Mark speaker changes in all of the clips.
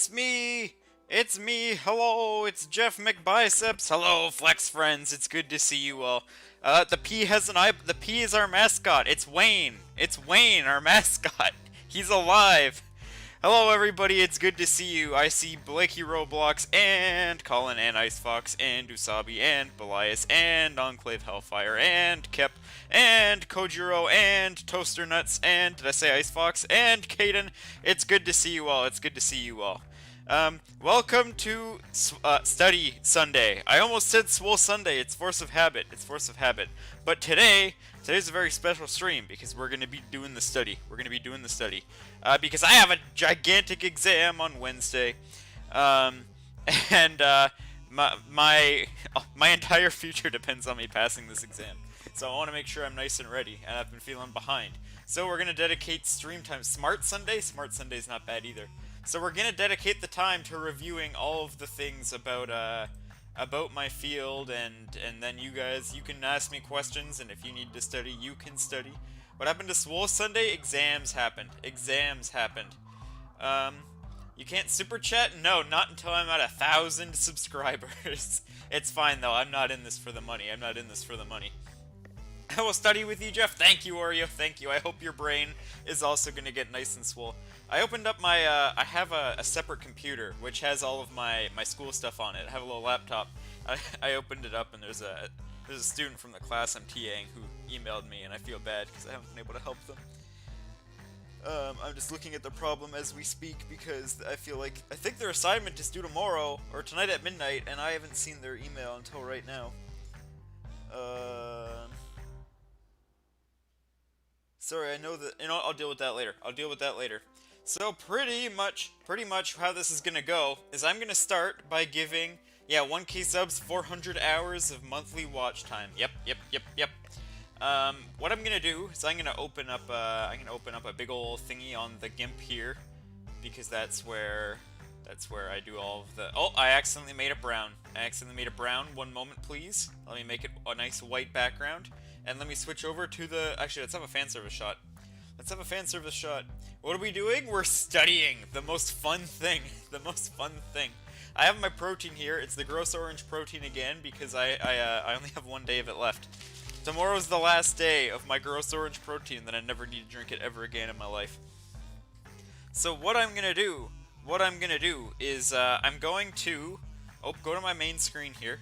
Speaker 1: it's me! It's me! Hello, it's Jeff McBiceps! Hello, Flex friends, it's good to see you all. The P has an eye. The P is our mascot. It's Wayne. It's Wayne, our mascot. He's alive. Hello, everybody, it's good to see you. I see Blakey Roblox, and Colin, and Icefox, and Usabi, and Belias, and Enclave Hellfire, and Kep, and Kojiro, and Toaster Nuts, and did I say Icefox, and Kaden. It's good to see you all. It's good to see you all. Welcome to Study Sunday. I almost said Swole Sunday. It's force of habit. It's force of habit. But today's a very special stream because we're going to be doing the study. We're going to be doing the study. Because I have a gigantic exam on Wednesday. And my entire future depends on me passing this exam. So I want to make sure I'm nice and ready, and I've been feeling behind. So we're going to dedicate stream time. Smart Sunday? Smart Sunday's not bad either. So we're going to dedicate the time to reviewing all of the things about my field, and then you can ask me questions, and if you need to study, you can study. What happened to Swole Sunday? Exams happened. Exams happened. You can't super chat? No, not until I'm at 1,000 subscribers. It's fine though, I'm not in this for the money. I'm not in this for the money. I will study with you, Jeff. Thank you, Oreo. Thank you. I hope your brain is also going to get nice and swole. I opened up my, I have a separate computer, which has all of my school stuff on it. I have a little laptop. I opened it up, and there's a student from the class I'm TAing who emailed me, and I feel bad because I haven't been able to help them. I'm just looking at the problem as we speak because I think their assignment is due tomorrow, or tonight at midnight, and I haven't seen their email until right now. Sorry, I know that, I'll deal with that later. I'll deal with that later. So pretty much how this is gonna go is I'm gonna start by giving, 1K subs, 400 hours of monthly watch time. Yep. What I'm gonna do is I'm gonna open up a big ol' thingy on the GIMP here, because that's where I do all of the. Oh, I accidentally made it brown. One moment, please. Let me make it a nice white background. And let me switch over to the... Actually, let's have a fan service shot. What are we doing? We're studying. The most fun thing. I have my protein here. It's the gross orange protein again because I only have 1 day of it left. Tomorrow's the last day of my gross orange protein, then I never need to drink it ever again in my life. So what I'm gonna do is I'm going to go to my main screen here,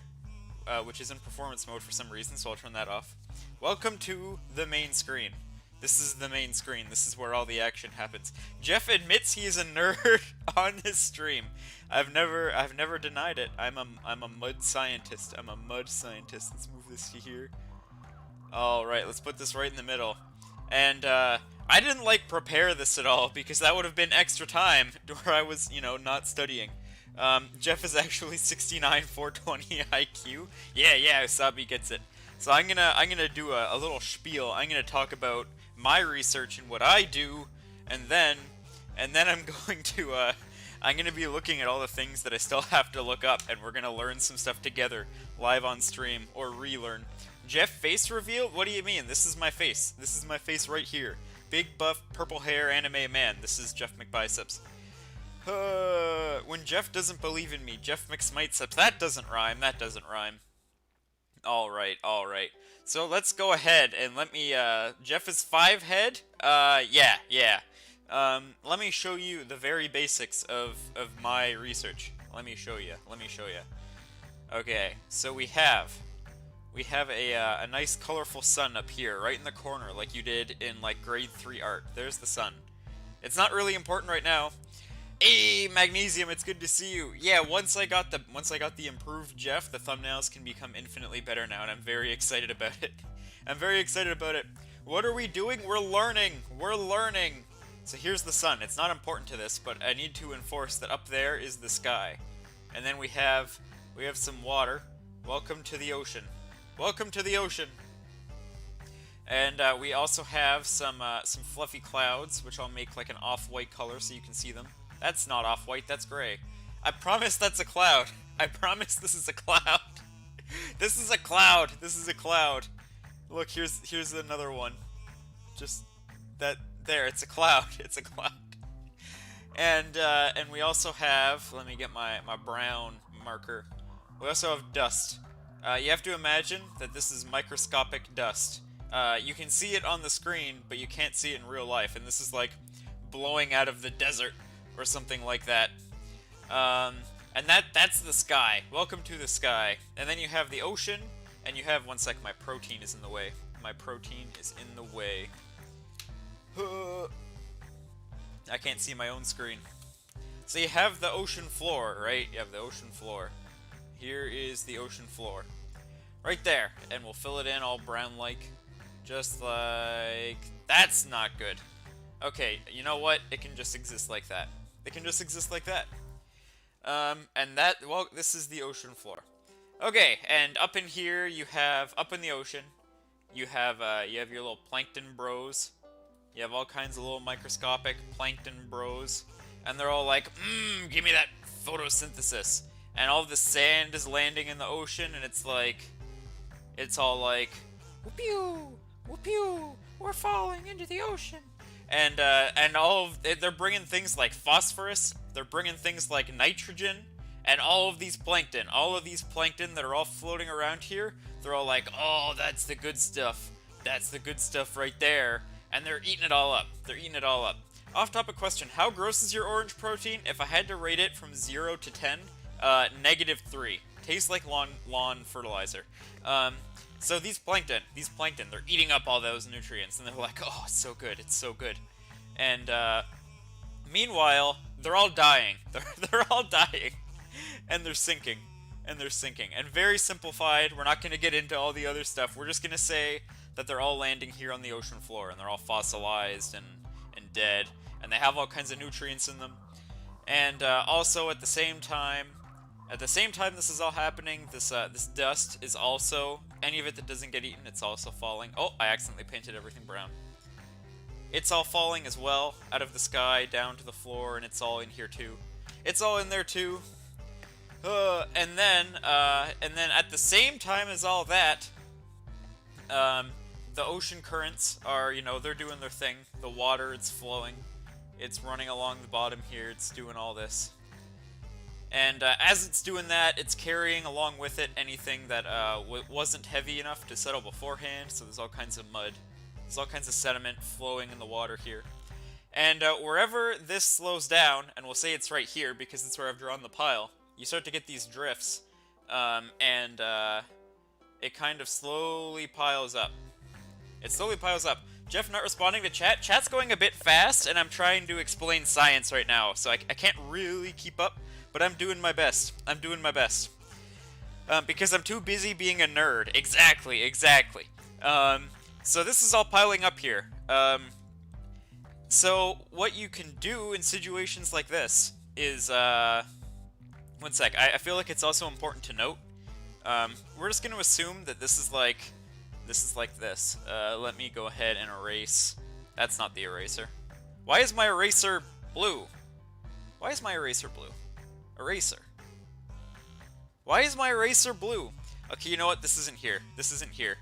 Speaker 1: which is in performance mode for some reason, so I'll turn that off. Welcome to the main screen. This is the main screen. This is where all the action happens. Jeff admits he is a nerd on this stream. I've never denied it. I'm a mud scientist. Let's move this to here. All right, let's put this right in the middle. And I didn't prepare this at all because that would have been extra time where I was, not studying. Jeff is actually 69 420 IQ. Yeah, Usabi gets it. So I'm gonna do a little spiel. I'm gonna talk about my research and what I do, and then I'm gonna be looking at all the things that I still have to look up, and we're gonna learn some stuff together live on stream or relearn. Jeff face reveal? What do you mean? This is my face. This is my face right here. Big buff purple hair anime man. This is Jeff McBiceps. When Jeff doesn't believe in me, Jeff McSmiteseps. That doesn't rhyme. Alright. So let's go ahead and let me, Jeff is 5 head? Yeah. Let me show you the very basics of my research. Let me show you. Okay, so we have a nice colorful sun up here, right in the corner, like you did in, grade 3 art. There's the sun. It's not really important right now. Hey, Magnesium, it's good to see you. Yeah, once I got the improved Jeff, the thumbnails can become infinitely better now, and I'm very excited about it. What are we doing? We're learning. So here's the sun. It's not important to this, but I need to enforce that up there is the sky. And then we have some water. Welcome to the ocean. And we also have some fluffy clouds, which I'll make like an off-white color so you can see them. That's not off-white, that's gray. I promise that's a cloud. I promise this is a cloud. This is a cloud. Look, here's another one. Just that there, it's a cloud. And we also have, let me get my brown marker. We also have dust. You have to imagine that this is microscopic dust. You can see it on the screen, but you can't see it in real life, and this is like blowing out of the desert or something like that. And that's the sky. Welcome to the sky. And then you have the ocean, and you have, one sec, my protein is in the way. My protein is in the way. I can't see my own screen. So you have the ocean floor, right? You have the ocean floor. Here is the ocean floor. Right there. And we'll fill it in all brown-like. Just like... That's not good. Okay, you know what? It can just exist like that. It can just exist like that. And that... Well, this is the ocean floor. Okay, and up in here you have... Up in the ocean, you have your little plankton bros. You have all kinds of little microscopic plankton bros. And they're all like, give me that photosynthesis. And all the sand is landing in the ocean, and it's like... It's all like... Whoop-pew! Whoop-pew! We're falling into the ocean! And all of... They're bringing things like phosphorus. They're bringing things like nitrogen. And all of these plankton that are all floating around here, they're all like, oh, that's the good stuff. That's the good stuff right there. And they're eating it all up. They're eating it all up. Off-topic question, how gross is your orange protein? If I had to rate it from 0 to 10, -3. Tastes like lawn fertilizer. So these plankton, they're eating up all those nutrients, and they're like, oh, it's so good, it's so good. And, meanwhile, they're all dying. They're all dying. And they're sinking. And they're sinking. And very simplified, we're not going to get into all the other stuff. We're just going to say that they're all landing here on the ocean floor, and they're all fossilized and dead, and they have all kinds of nutrients in them. And also at the same time this is all happening, this dust is also, any of it that doesn't get eaten, it's also falling. Oh, I accidentally painted everything brown. It's all falling as well, out of the sky, down to the floor, and it's all in here too. It's all in there too. And then at the same time as all that, the ocean currents are, they're doing their thing. The water, it's flowing. It's running along the bottom here. It's doing all this. And as it's doing that, it's carrying along with it anything that wasn't heavy enough to settle beforehand. So there's all kinds of mud. There's all kinds of sediment flowing in the water here. And wherever this slows down, and we'll say it's right here because it's where I've drawn the pile, you start to get these drifts. And it kind of slowly piles up. It slowly piles up. Jeff not responding to chat. Chat's going a bit fast, and I'm trying to explain science right now, so I can't really keep up, but I'm doing my best. I'm doing my best. Because I'm too busy being a nerd. Exactly. So this is all piling up here. So what you can do in situations like this is, one sec, I feel like it's also important to note. We're just going to assume that this is like this. Let me go ahead and erase. That's not the eraser. Why is my eraser blue? Why is my eraser blue? Eraser. Why is my eraser blue? Okay, you know what? This isn't here. This isn't here.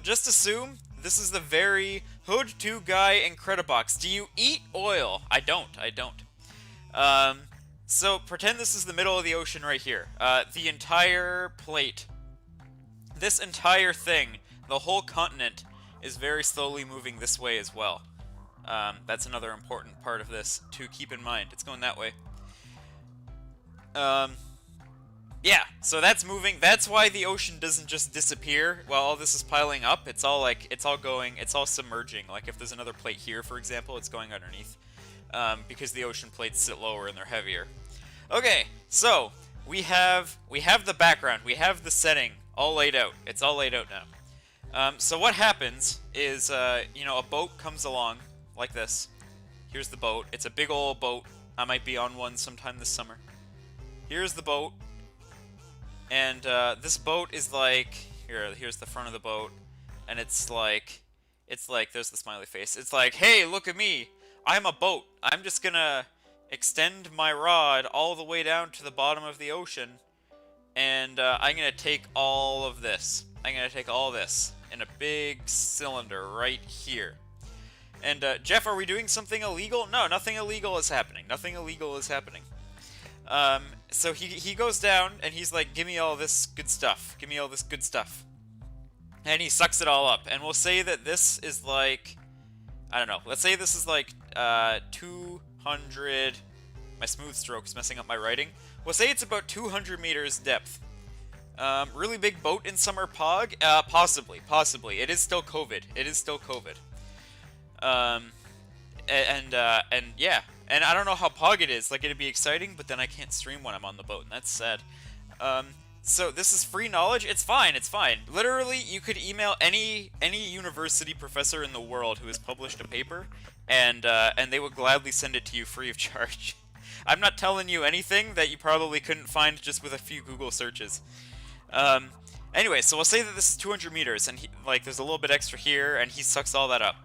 Speaker 1: Just assume this is the very Hood 2 guy Incredibox. Do you eat oil? I don't. So pretend this is the middle of the ocean right here. The entire plate. This entire thing, the whole continent, is very slowly moving this way as well. That's another important part of this to keep in mind. It's going that way. Yeah, so that's moving. That's why the ocean doesn't just disappear while all this is piling up. It's all submerging. Like if there's another plate here, for example, it's going underneath. Because the ocean plates sit lower and they're heavier. Okay, so we have the background, we have the setting all laid out. It's all laid out now. So what happens is, a boat comes along like this. Here's the boat. It's a big old boat. I might be on one sometime this summer. Here's the boat. And this boat is like, here's the front of the boat. And it's like, there's the smiley face. It's like, hey, look at me. I'm a boat. I'm just gonna extend my rod all the way down to the bottom of the ocean, and I'm gonna take all of this. I'm gonna take all this in a big cylinder right here. And, Jeff, are we doing something illegal? No, nothing illegal is happening. Nothing illegal is happening. So he goes down, and he's like, give me all this good stuff. Give me all this good stuff. And he sucks it all up. And we'll say that this is like, I don't know. Let's say this is like, 200... My smooth stroke is messing up my writing. We'll say it's about 200 meters depth. Really big boat in summer Pog? Possibly. It is still COVID. And yeah. And I don't know how Pog it is. Like, it'd be exciting, but then I can't stream when I'm on the boat, and that's sad. So this is free knowledge? It's fine. Literally, you could email any university professor in the world who has published a paper, and they would gladly send it to you free of charge. I'm not telling you anything that you probably couldn't find just with a few Google searches. Anyway, so we'll say that this is 200 meters, and there's a little bit extra here, and he sucks all that up.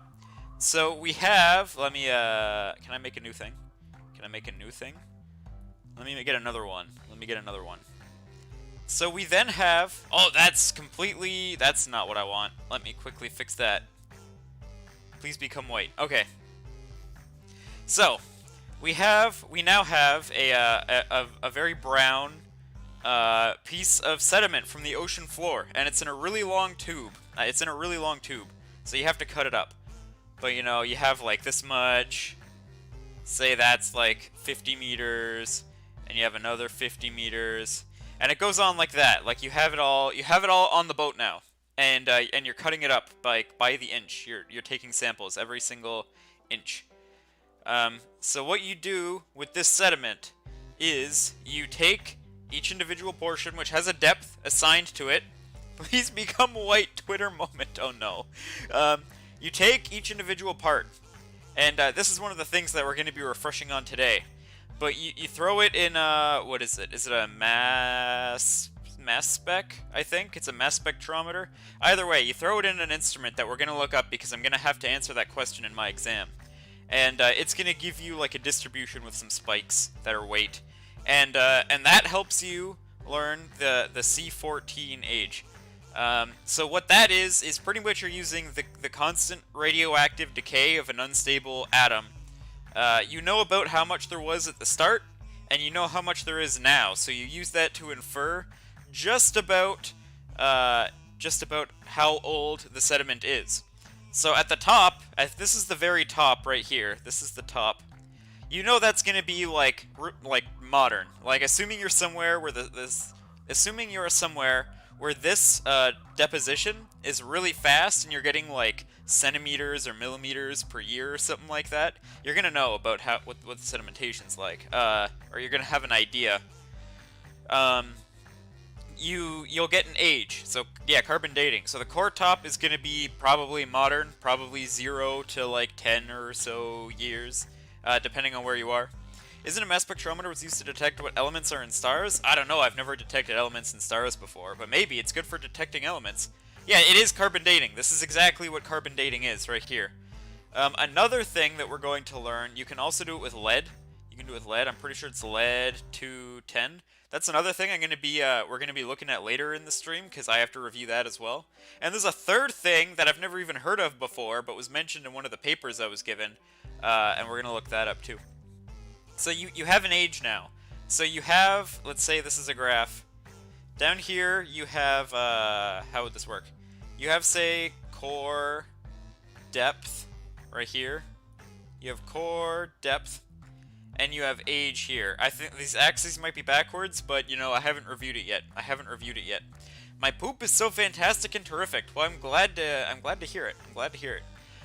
Speaker 1: So we have, can I make a new thing? Let me get another one. So we then have, that's not what I want. Let me quickly fix that. Please become white. Okay. So, we now have a very brown piece of sediment from the ocean floor, and it's in a really long tube. So you have to cut it up. But you have like this much. Say that's like 50 meters, and you have another 50 meters, and it goes on like that. Like you have it all on the boat now, and you're cutting it up by the inch. You're taking samples every single inch. So what you do with this sediment is you take each individual portion, which has a depth assigned to it. Please become white, Twitter moment. Oh no. You take each individual part, and this is one of the things that we're going to be refreshing on today. But you throw it in what is it? Is it a mass spec? I think it's a mass spectrometer. Either way, you throw it in an instrument that we're going to look up because I'm going to have to answer that question in my exam. And it's going to give you like a distribution with some spikes that are weight. And that helps you learn the C14 age. So what that is pretty much you're using the constant radioactive decay of an unstable atom. You know about how much there was at the start, and you know how much there is now. So you use that to infer just about how old the sediment is. So at the top, this is the very top right here. This is the top. You know that's gonna be like modern. Like assuming you're somewhere where this deposition is really fast and you're getting like centimeters or millimeters per year or something like that, you're gonna know about what the sedimentation's like, or you're gonna have an idea. You'll get an age. So yeah, carbon dating. So the core top is gonna be probably modern, probably 0 to like 10 or so years, depending on where you are. Isn't a mass spectrometer was used to detect what elements are in stars? I don't know, I've never detected elements in stars before, but maybe it's good for detecting elements. Yeah, it is carbon dating. This is exactly what carbon dating is right here. Another thing that we're going to learn, you can also do it with lead. You can do it with lead. I'm pretty sure it's lead 210. That's another thing we're gonna be looking at later in the stream because I have to review that as well. And there's a third thing that I've never even heard of before, but was mentioned in one of the papers I was given, and we're gonna look that up too. So you have an age now. So you have, let's say this is a graph. Down here you have, how would this work? You have, say, core depth right here. You have core depth, and you have age here. I think these axes might be backwards, but I haven't reviewed it yet. My poop is so fantastic and terrific. Well, I'm glad to hear it.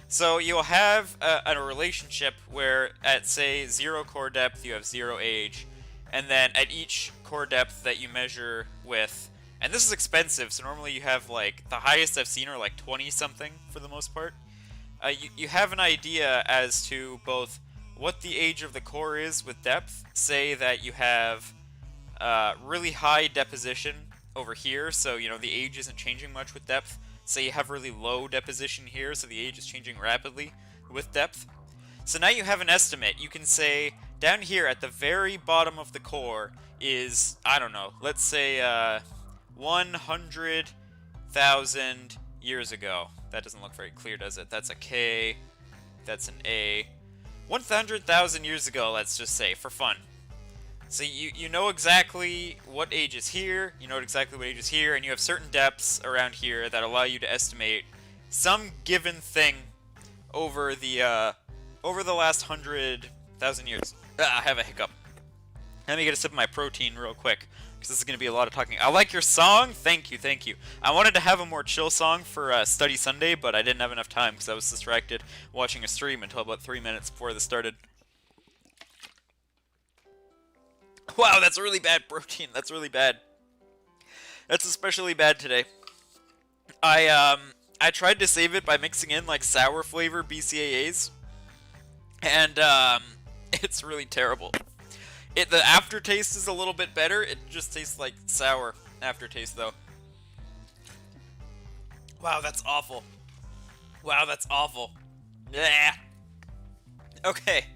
Speaker 1: So you'll have a relationship where at, say, 0 core depth, you have 0 age, and then at each core depth that you measure with, and this is expensive, so normally you have, like, the highest I've seen are like 20-something for the most part. You have an idea as to both what the age of the core is with depth. Say that you have really high deposition over here, so, the age isn't changing much with depth. Say you have really low deposition here, so the age is changing rapidly with depth. So now you have an estimate. You can say, down here at the very bottom of the core is, I don't know, let's say 100,000 years ago. That doesn't look very clear, does it? That's a K. That's an A. 100,000 years ago, let's just say, for fun. So you know exactly what age is here, you know exactly what age is here, and you have certain depths around here that allow you to estimate some given thing over the last 100,000 years. I have a hiccup. Let me get a sip of my protein real quick, because this is going to be a lot of talking. I like your song. Thank you, thank you. I wanted to have a more chill song for Study Sunday, but I didn't have enough time because I was distracted watching a stream until about 3 minutes before this started. Wow, that's really bad protein. That's really bad. That's especially bad today. I tried to save it by mixing in like sour flavor BCAAs, and it's really terrible. The aftertaste is a little bit better. It just tastes like sour aftertaste though. Wow, that's awful. Wow, that's awful. Yeah. Okay.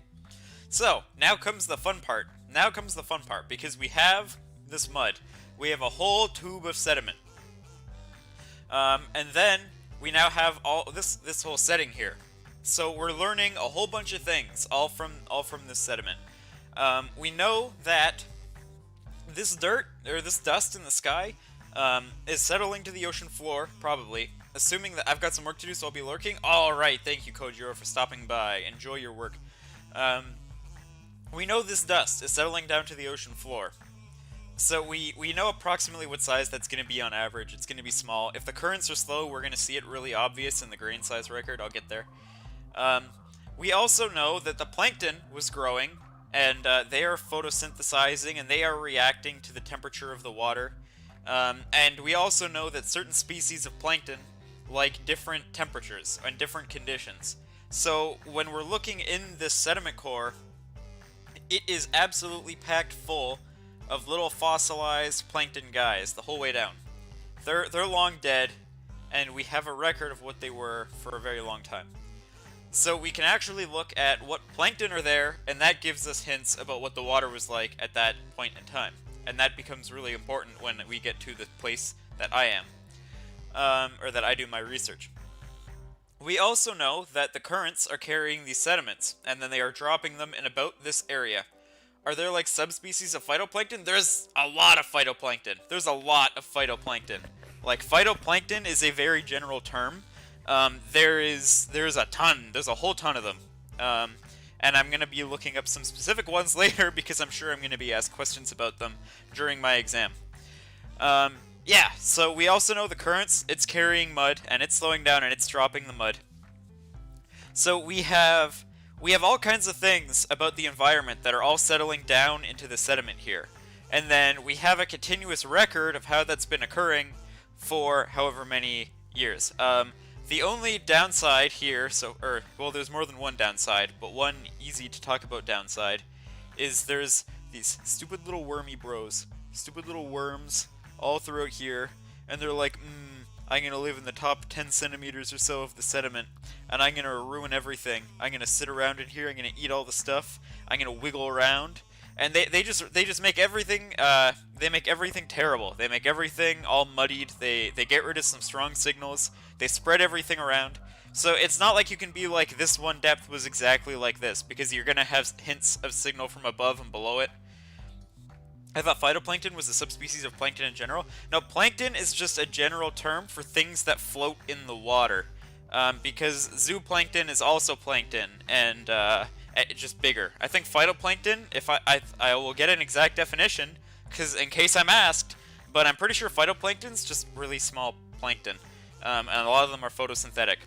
Speaker 1: So, now comes the fun part. Now comes the fun part, because we have this mud. We have a whole tube of sediment. And then we now have all this whole setting here. So we're learning a whole bunch of things, all from this sediment. We know that this dirt, or this dust in the sky, is settling to the ocean floor, probably. Assuming that I've got some work to do, so I'll be lurking. Alright, thank you, Kojiro, for stopping by. Enjoy your work. We know this dust is settling down to the ocean floor. So we know approximately what size that's going to be on average. It's going to be small. If the currents are slow, we're going to see it really obvious in the grain size record. I'll get there. We also know that the plankton was growing, and they are photosynthesizing, and they are reacting to the temperature of the water. And we also know that certain species of plankton like different temperatures and different conditions. So when we're looking in this sediment core, it is absolutely packed full of little fossilized plankton guys the whole way down. They're long dead, and we have a record of what they were for a very long time. So we can actually look at what plankton are there, and that gives us hints about what the water was like at that point in time. And that becomes really important when we get to the place that I am, or that I do my research. We also know that the currents are carrying these sediments, and then they are dropping them in about this area. Are there like subspecies of phytoplankton? There's a lot of phytoplankton. There's a lot of phytoplankton. Like, phytoplankton is a very general term. There's a ton. There's a whole ton of them. And I'm going to be looking up some specific ones later because I'm sure I'm going to be asked questions about them during my exam. Yeah, so we also know the currents, it's carrying mud, and it's slowing down, and it's dropping the mud. So we have all kinds of things about the environment that are all settling down into the sediment here. And then we have a continuous record of how that's been occurring for however many years. The only downside here, well, there's more than one downside, but one easy to talk about downside, is there's these stupid little wormy bros, stupid little worms, all throughout here, and they're like, I'm gonna live in the top 10 centimeters or so of the sediment, and I'm gonna ruin everything. I'm gonna sit around in here, I'm gonna eat all the stuff, I'm gonna wiggle around, and they just make everything, they make everything terrible. They make everything all muddied, they get rid of some strong signals, they spread everything around. So it's not like you can be like, this one depth was exactly like this, because you're gonna have hints of signal from above and below it. I thought phytoplankton was a subspecies of plankton in general. No, plankton is just a general term for things that float in the water. Because zooplankton is also plankton, and it's just bigger. I think phytoplankton, if I will get an exact definition, because in case I'm asked, but I'm pretty sure phytoplankton's just really small plankton. And a lot of them are photosynthetic.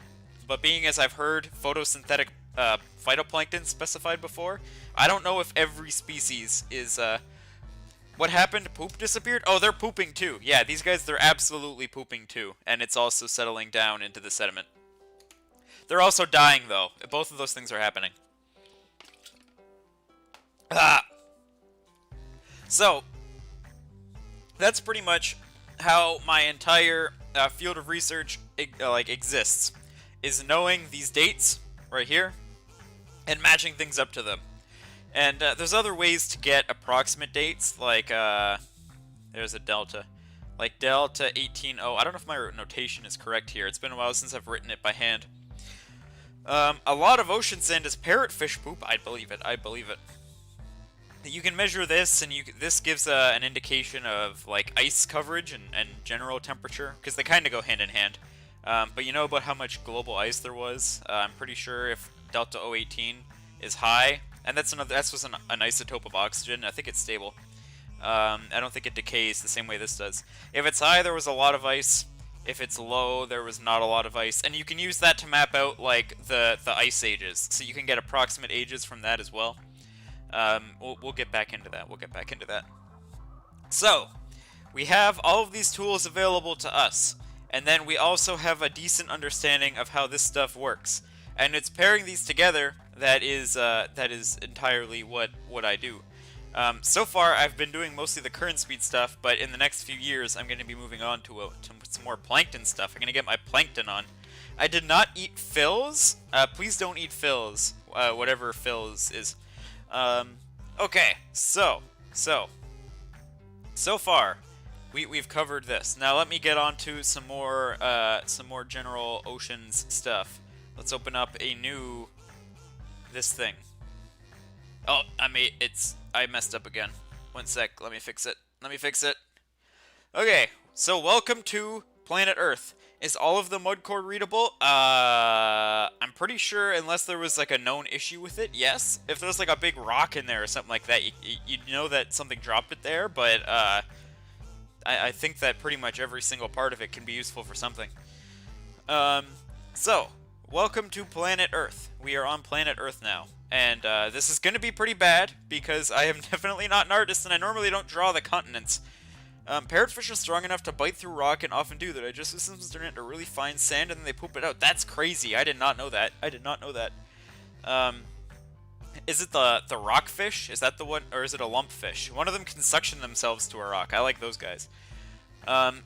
Speaker 1: But being as I've heard photosynthetic phytoplankton specified before, I don't know if every species is... What happened? Poop disappeared? Oh, they're pooping too. Yeah, these guys, they're absolutely pooping too. And it's also settling down into the sediment. They're also dying, though. Both of those things are happening. Ah! So, that's pretty much how my entire field of research exists. Is knowing these dates right here and matching things up to them. And there's other ways to get approximate dates, like, there's a delta. Like delta 18.0. I don't know if my notation is correct here. It's been a while since I've written it by hand. A lot of ocean sand is parrotfish poop. I believe it. I believe it. You can measure this, and this gives an indication of like ice coverage and general temperature, because they kind of go hand in hand. But you know about how much global ice there was? I'm pretty sure if Delta O18 is high, and that's just an isotope of oxygen. I think it's stable. I don't think it decays the same way this does. If it's high, there was a lot of ice. If it's low, there was not a lot of ice, and you can use that to map out like the ice ages, so you can get approximate ages from that as well. We'll get back into that. We'll get back into that. So, we have all of these tools available to us, and then we also have a decent understanding of how this stuff works. And it's pairing these together that is entirely what I do. So far, I've been doing mostly the current speed stuff, but in the next few years, I'm going to be moving on to some more plankton stuff. I'm going to get my plankton on. I did not eat fills. Please don't eat fills. Whatever fills is. Okay, so far, we've covered this. Now let me get on to some more general oceans stuff. Let's open up this thing. Oh, I messed up again. One sec, let me fix it. Okay, so welcome to Planet Earth. Is all of the mud core readable? I'm pretty sure, unless there was like a known issue with it, yes. If there's like a big rock in there or something like that, you know that something dropped it there, but I think that pretty much every single part of it can be useful for something. So, welcome to Planet Earth. We are on Planet Earth now. And this is going to be pretty bad, because I am definitely not an artist, and I normally don't draw the continents. Parrotfish are strong enough to bite through rock and often do that. I just assume turn it into really fine sand and then they poop it out. That's crazy. I did not know that. Is it the rockfish? Is that the one? Or is it a lumpfish? One of them can suction themselves to a rock. I like those guys.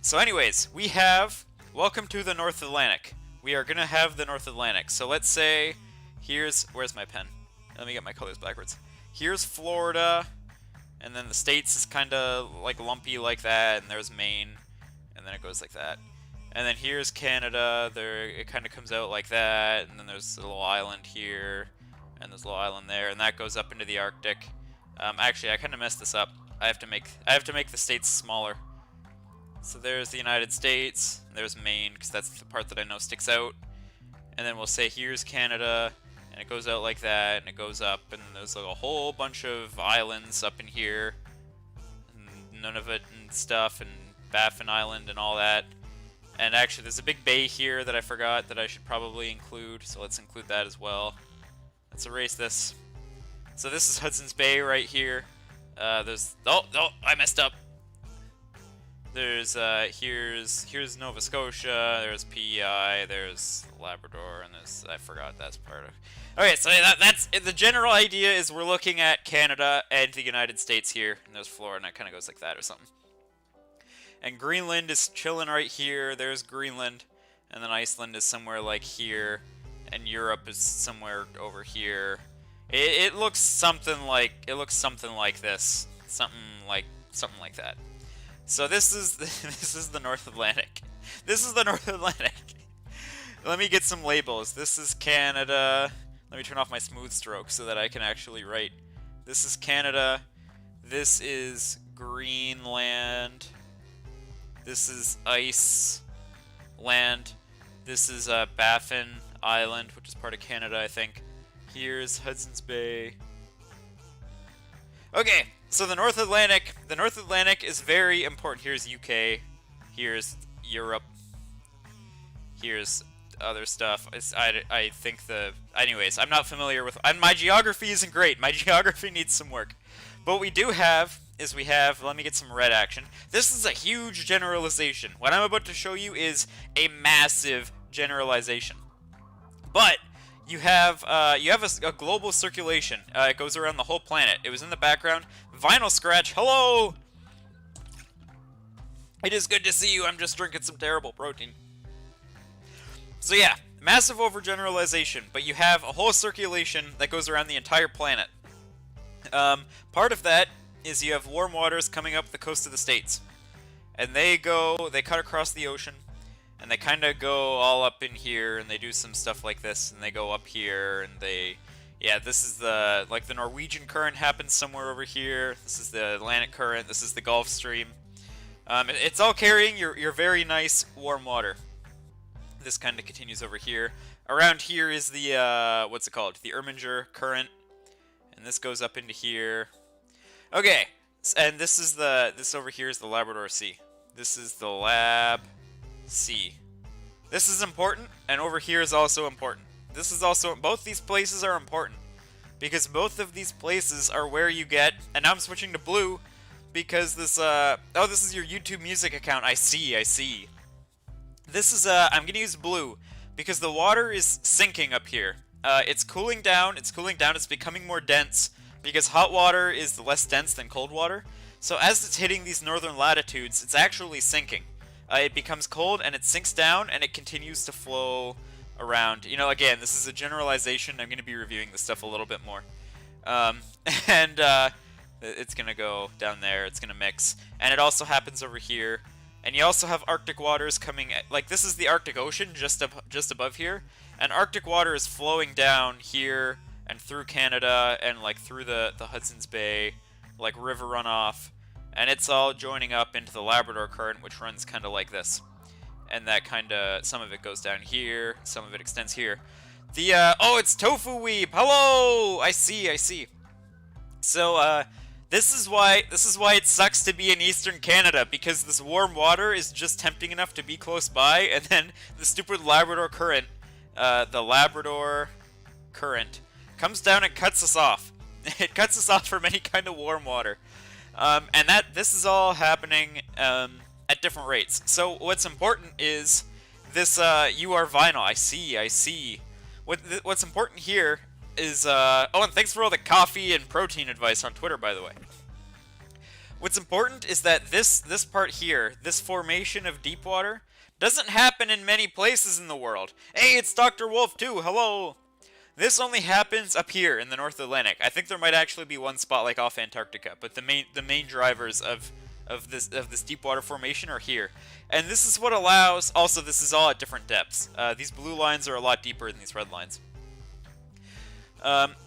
Speaker 1: So anyways, we have... Welcome to the North Atlantic. We are going to have the North Atlantic. So let's say... Where's my pen? Let me get my colors backwards. Here's Florida... And then the States is kind of like lumpy like that, and there's Maine, and then it goes like that. And then here's Canada, it kind of comes out like that, and then there's a little island here, and there's a little island there, and that goes up into the Arctic. Actually, I kind of messed this up. I have to make the states smaller. So there's the United States, and there's Maine, because that's the part that I know sticks out. And then we'll say here's Canada, and it goes out like that, and it goes up, and there's like a whole bunch of islands up in here, and Nunavut and stuff, and Baffin Island and all that. And actually, there's a big bay here that I forgot that I should probably include, so let's include that as well. Let's erase this. So this is Hudson's Bay right here. I messed up. There's here's Nova Scotia, there's PEI, there's Labrador, and I forgot that's part of. Okay, so that's the general idea is we're looking at Canada and the United States here, and there's Florida, and it kind of goes like that or something. And Greenland is chilling right here. There's Greenland, and then Iceland is somewhere like here, and Europe is somewhere over here. It looks something like this, something like that. So this is the North Atlantic. This is the North Atlantic. Let me get some labels. This is Canada. Let me turn off my smooth stroke so that I can actually write. This is Canada. This is Greenland. This is Iceland. This is Baffin Island, which is part of Canada, I think. Here's Hudson's Bay. Okay, so the North Atlantic. The North Atlantic is very important. Here's UK. Here's Europe. Here's other stuff. I think anyways, I'm not familiar with... my geography isn't great. My geography needs some work. But what we do have is let me get some red action. This is a huge generalization. What I'm about to show you is a massive generalization. But you have a global circulation. It goes around the whole planet. It was in the background. Vinyl Scratch, hello! It is good to see you. I'm just drinking some terrible protein. So yeah, massive overgeneralization, but you have a whole circulation that goes around the entire planet. Part of that is you have warm waters coming up the coast of the States. And they cut across the ocean, and they kind of go all up in here, and they do some stuff like this, and they go up here, and they, yeah, this is the, like, the Norwegian current happens somewhere over here. This is the Atlantic current. This is the Gulf Stream. It's all carrying your very nice warm water. This kind of continues over here. Around here is the, what's it called? The Erminger current. And this goes up into here. Okay, and this is this over here is the Labrador Sea. This is the Lab Sea. This is important, and over here is also important. This is also, both these places are important, because both of these places are where you get, and now I'm switching to blue, because this, oh, this is your YouTube music account. I see. This is, I'm gonna use blue, because the water is sinking up here. It's cooling down, it's becoming more dense, because hot water is less dense than cold water. So as it's hitting these northern latitudes, it's actually sinking. It becomes cold, and it sinks down, and it continues to flow around. You know, again, this is a generalization. I'm going to be reviewing this stuff a little bit more. It's going to go down there. It's going to mix. And it also happens over here. And you also have Arctic waters coming, like this is the Arctic Ocean just above here. And Arctic water is flowing down here and through Canada and like through the Hudson's Bay, like river runoff. And it's all joining up into the Labrador current, which runs kind of like this. And that kind of, some of it goes down here, some of it extends here. Oh, it's Tofu Weeb! Hello! I see. So, this is why it sucks to be in Eastern Canada, because this warm water is just tempting enough to be close by, and then the stupid Labrador current, comes down and cuts us off. It cuts us off from any kind of warm water. And this is all happening, at different rates. So what's important is this UR vinyl. I see. What's important here is oh, and thanks for all the coffee and protein advice on Twitter, by the way. What's important is that this part here, this formation of deep water, doesn't happen in many places in the world. Hey, it's Dr. Wolf too. Hello. This only happens up here in the North Atlantic. I think there might actually be one spot like off Antarctica, but the main drivers of this deep water formation are here. And this is what allows, also this is all at different depths. These blue lines are a lot deeper than these red lines.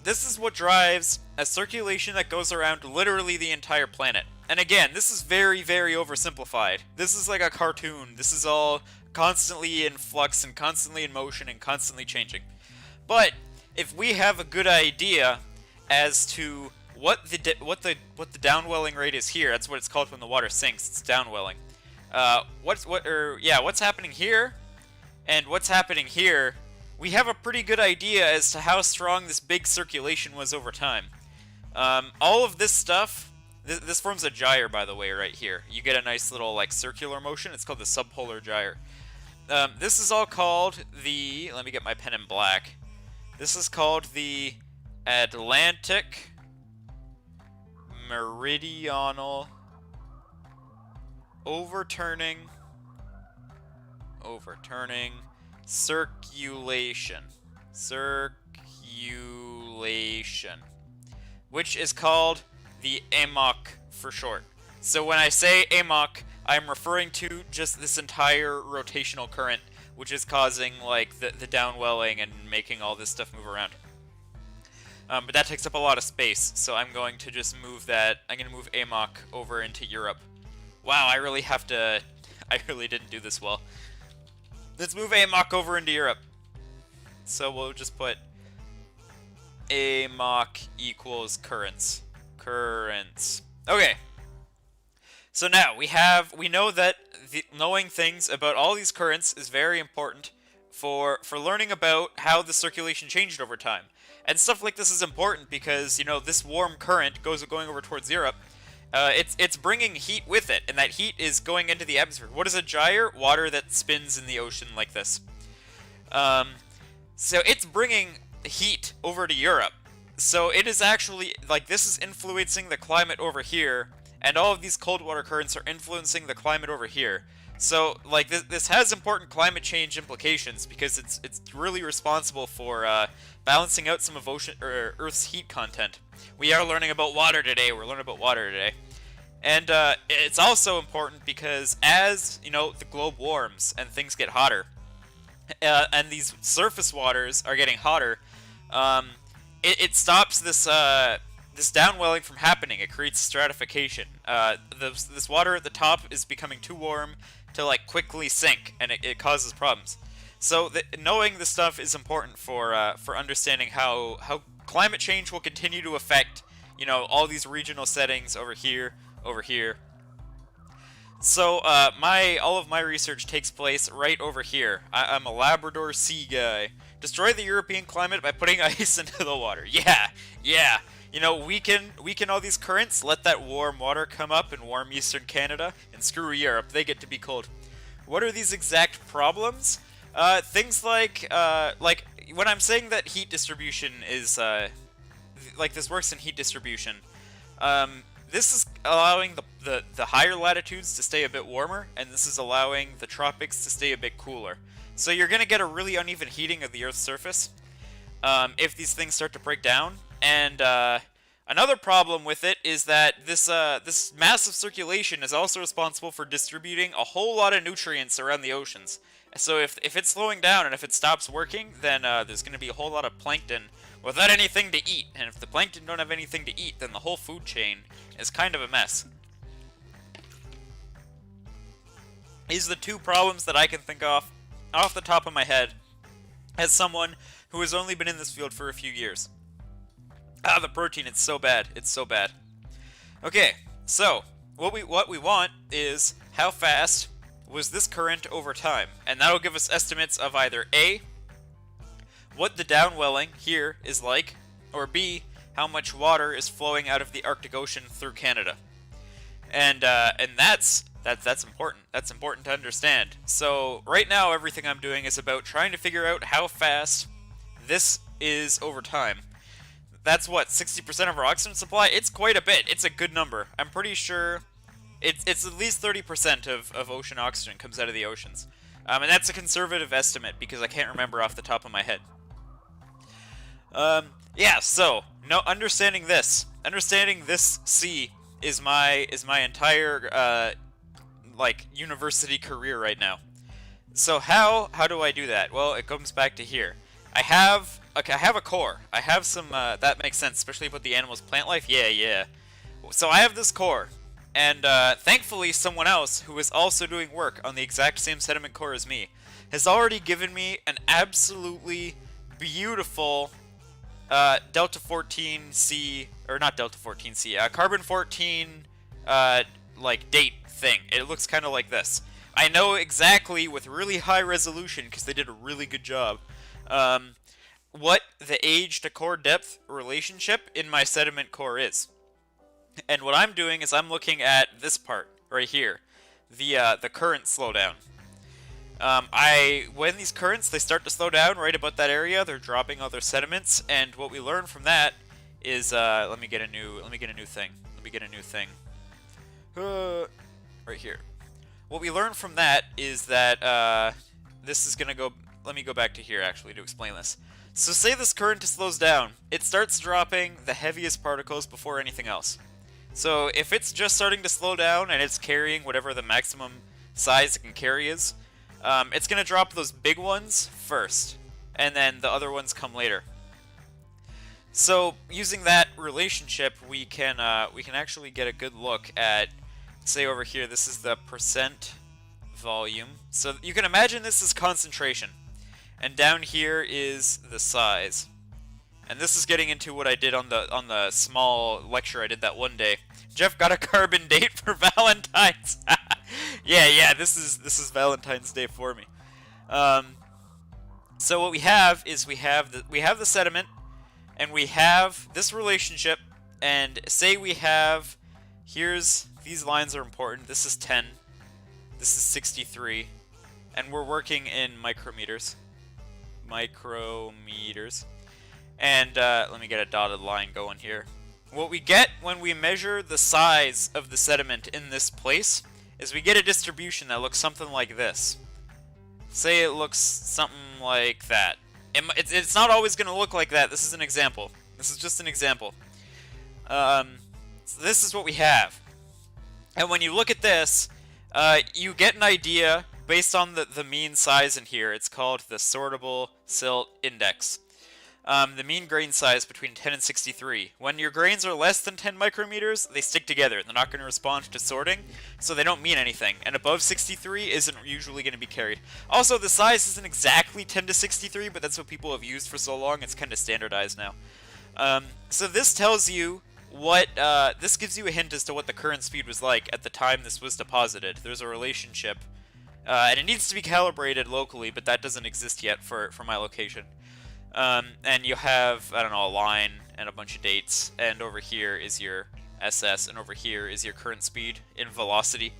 Speaker 1: This is what drives a circulation that goes around literally the entire planet. And again, this is very, very oversimplified. This is like a cartoon. This is all constantly in flux and constantly in motion and constantly changing. But if we have a good idea as to what the downwelling rate is here, that's what it's called when the water sinks. It's downwelling. What's happening here, and what's happening here, we have a pretty good idea as to how strong this big circulation was over time. All of this stuff, this forms a gyre, by the way, right here. You get a nice little like circular motion. It's called the subpolar gyre. This is all called the. Let me get my pen in black. This is called the Atlantic Meridional overturning circulation, which is called the AMOC for short. So when I say AMOC, I'm referring to just this entire rotational current, which is causing like the downwelling and making all this stuff move around. But that takes up a lot of space, so I'm going to just move that. I'm going to move AMOC over into Europe. Wow, I really didn't do this well. Let's move AMOC over into Europe. So we'll just put AMOC equals currents. Okay. So now we know that knowing things about all these currents is very important for learning about how the circulation changed over time. And stuff like this is important because, you know, this warm current going over towards Europe. It's bringing heat with it, and that heat is going into the atmosphere. What is a gyre? Water that spins in the ocean like this. So it's bringing heat over to Europe. So it is actually, like, this is influencing the climate over here, and all of these cold water currents are influencing the climate over here. So, like, this has important climate change implications because it's really responsible for balancing out some of Earth's heat content. We are learning about water today. And it's also important because as, you know, the globe warms and things get hotter, and these surface waters are getting hotter, um, it stops this downwelling from happening. It creates stratification. This water at the top is becoming too warm to like quickly sink, and it causes problems. So knowing this stuff is important for understanding how climate change will continue to affect, you know, all these regional settings over here, over here. So all of my research takes place right over here. I'm a Labrador Sea guy. Destroy the European climate by putting ice into the water. Yeah, yeah. You know, weaken all these currents. Let that warm water come up in warm Eastern Canada, and screw Europe. They get to be cold. What are these exact problems? Things like when I'm saying that heat distribution is like this works in heat distribution. This is allowing the higher latitudes to stay a bit warmer, and this is allowing the tropics to stay a bit cooler. So you're going to get a really uneven heating of the Earth's surface if these things start to break down. And another problem with it is that this massive circulation is also responsible for distributing a whole lot of nutrients around the oceans. So if it's slowing down and if it stops working, then there's going to be a whole lot of plankton without anything to eat. And if the plankton don't have anything to eat, then the whole food chain is kind of a mess. These are the two problems that I can think of off the top of my head as someone who has only been in this field for a few years. Ah, the protein, it's so bad. It's so bad. Okay, so what we want is how fast was this current over time, and that'll give us estimates of either A, what the downwelling here is like, or B, how much water is flowing out of the Arctic Ocean through Canada. And that's important. That's important to understand. So right now everything I'm doing is about trying to figure out how fast this is over time. That's what, 60% of our oxygen supply? It's quite a bit. It's a good number. I'm pretty sure it's at least 30% of ocean oxygen comes out of the oceans. And that's a conservative estimate because I can't remember off the top of my head. Yeah, so understanding this sea is my entire like university career right now. So how do I do that? Well, it comes back to here. I have a core. I have some that makes sense, especially about the animals' plant life. Yeah. So I have this core, and thankfully someone else who is also doing work on the exact same sediment core as me has already given me an absolutely beautiful Delta 14C, or not Delta 14C, Carbon 14 like date thing. It looks kind of like this. I know exactly with really high resolution because they did a really good job. What the age to core depth relationship in my sediment core is. And what I'm doing is I'm looking at this part right here, the current slowdown. When these currents they start to slow down right about that area, they're dropping all their sediments, and what we learn from that is let me get a new thing. Right here. What we learn from that is that this is gonna go. Let me go back to here actually to explain this. So say this current slows down, it starts dropping the heaviest particles before anything else. So if it's just starting to slow down and it's carrying whatever the maximum size it can carry is, it's gonna drop those big ones first, and then the other ones come later. So using that relationship, we can actually get a good look at, say over here, this is the percent volume. So you can imagine this is concentration, and down here is the size. And this is getting into what I did on the small lecture I did that one day. Jeff got a carbon date for Valentine's. yeah, this is Valentine's Day for me. So what we have is we have the sediment, and we have this relationship, and say we have, these lines are important. This is 10, this is 63, and we're working in micrometers. And let me get a dotted line going here. What we get when we measure the size of the sediment in this place is we get a distribution that looks something like this. Say it looks something like that. It's not always going to look like that. This is an example. This is just an example. So this is what we have. And when you look at this, you get an idea based on the mean size in here. It's called the sortable silt index. The mean grain size between 10 and 63. When your grains are less than 10 micrometers, they stick together. They're not going to respond to sorting, so they don't mean anything. And above 63 isn't usually going to be carried. Also, the size isn't exactly 10 to 63, but that's what people have used for so long. It's kind of standardized now. So this tells you what, this gives you a hint as to what the current speed was like at the time this was deposited. There's a relationship, and it needs to be calibrated locally, but that doesn't exist yet for my location. And you have, I don't know, a line and a bunch of dates, and over here is your SS, and over here is your current speed in velocity.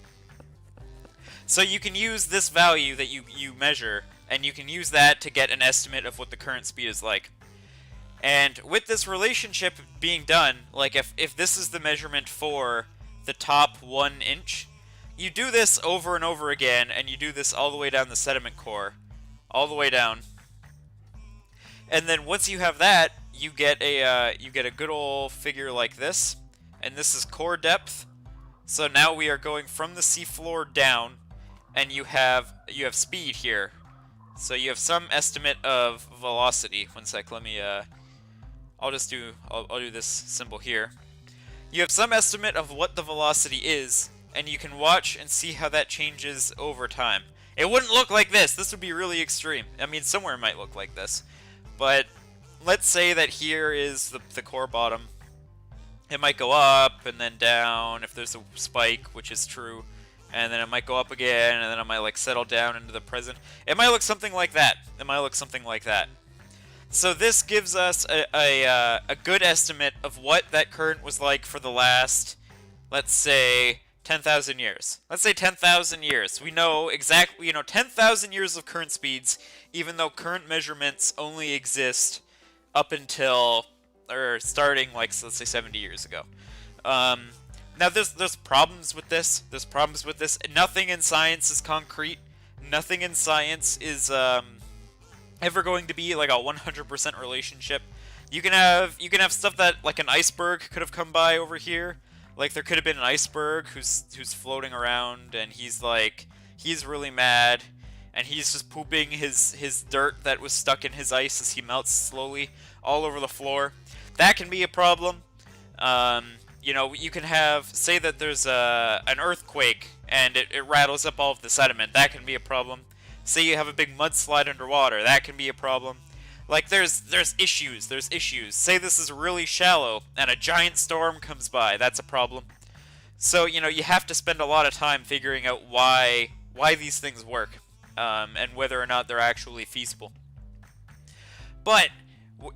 Speaker 1: So you can use this value that you measure, and you can use that to get an estimate of what the current speed is like. And with this relationship being done, like if this is the measurement for the top 1 inch, you do this over and over again, and you do this all the way down the sediment core, all the way down. And then once you have that, you get a good old figure like this, and this is core depth. So now we are going from the seafloor down, and you have speed here. So you have some estimate of velocity. One sec, let me I'll do this symbol here. You have some estimate of what the velocity is, and you can watch and see how that changes over time. It wouldn't look like this. This would be really extreme. I mean, somewhere it might look like this. But let's say that here is the core bottom. It might go up and then down if there's a spike, which is true. And then it might go up again, and then it might like settle down into the present. It might look something like that. It might look something like that. So this gives us a good estimate of what that current was like for the last, let's say, 10,000 years. Let's say 10,000 years. We know exactly, 10,000 years of current speeds, even though current measurements only exist up until, or starting, like, so let's say 70 years ago. Now, there's problems with this. There's problems with this. Nothing in science is concrete. Nothing in science is ever going to be like a 100% relationship. You can have stuff that, like, an iceberg could have come by over here. Like, there could have been an iceberg who's floating around, and he's really mad, and he's just pooping his dirt that was stuck in his ice as he melts slowly all over the floor. That can be a problem. You can have, say that there's an earthquake, and it rattles up all of the sediment. That can be a problem. Say you have a big mudslide underwater. That can be a problem. Like, there's issues. Say this is really shallow, and a giant storm comes by. That's a problem. So, you have to spend a lot of time figuring out why these things work, and whether or not they're actually feasible. But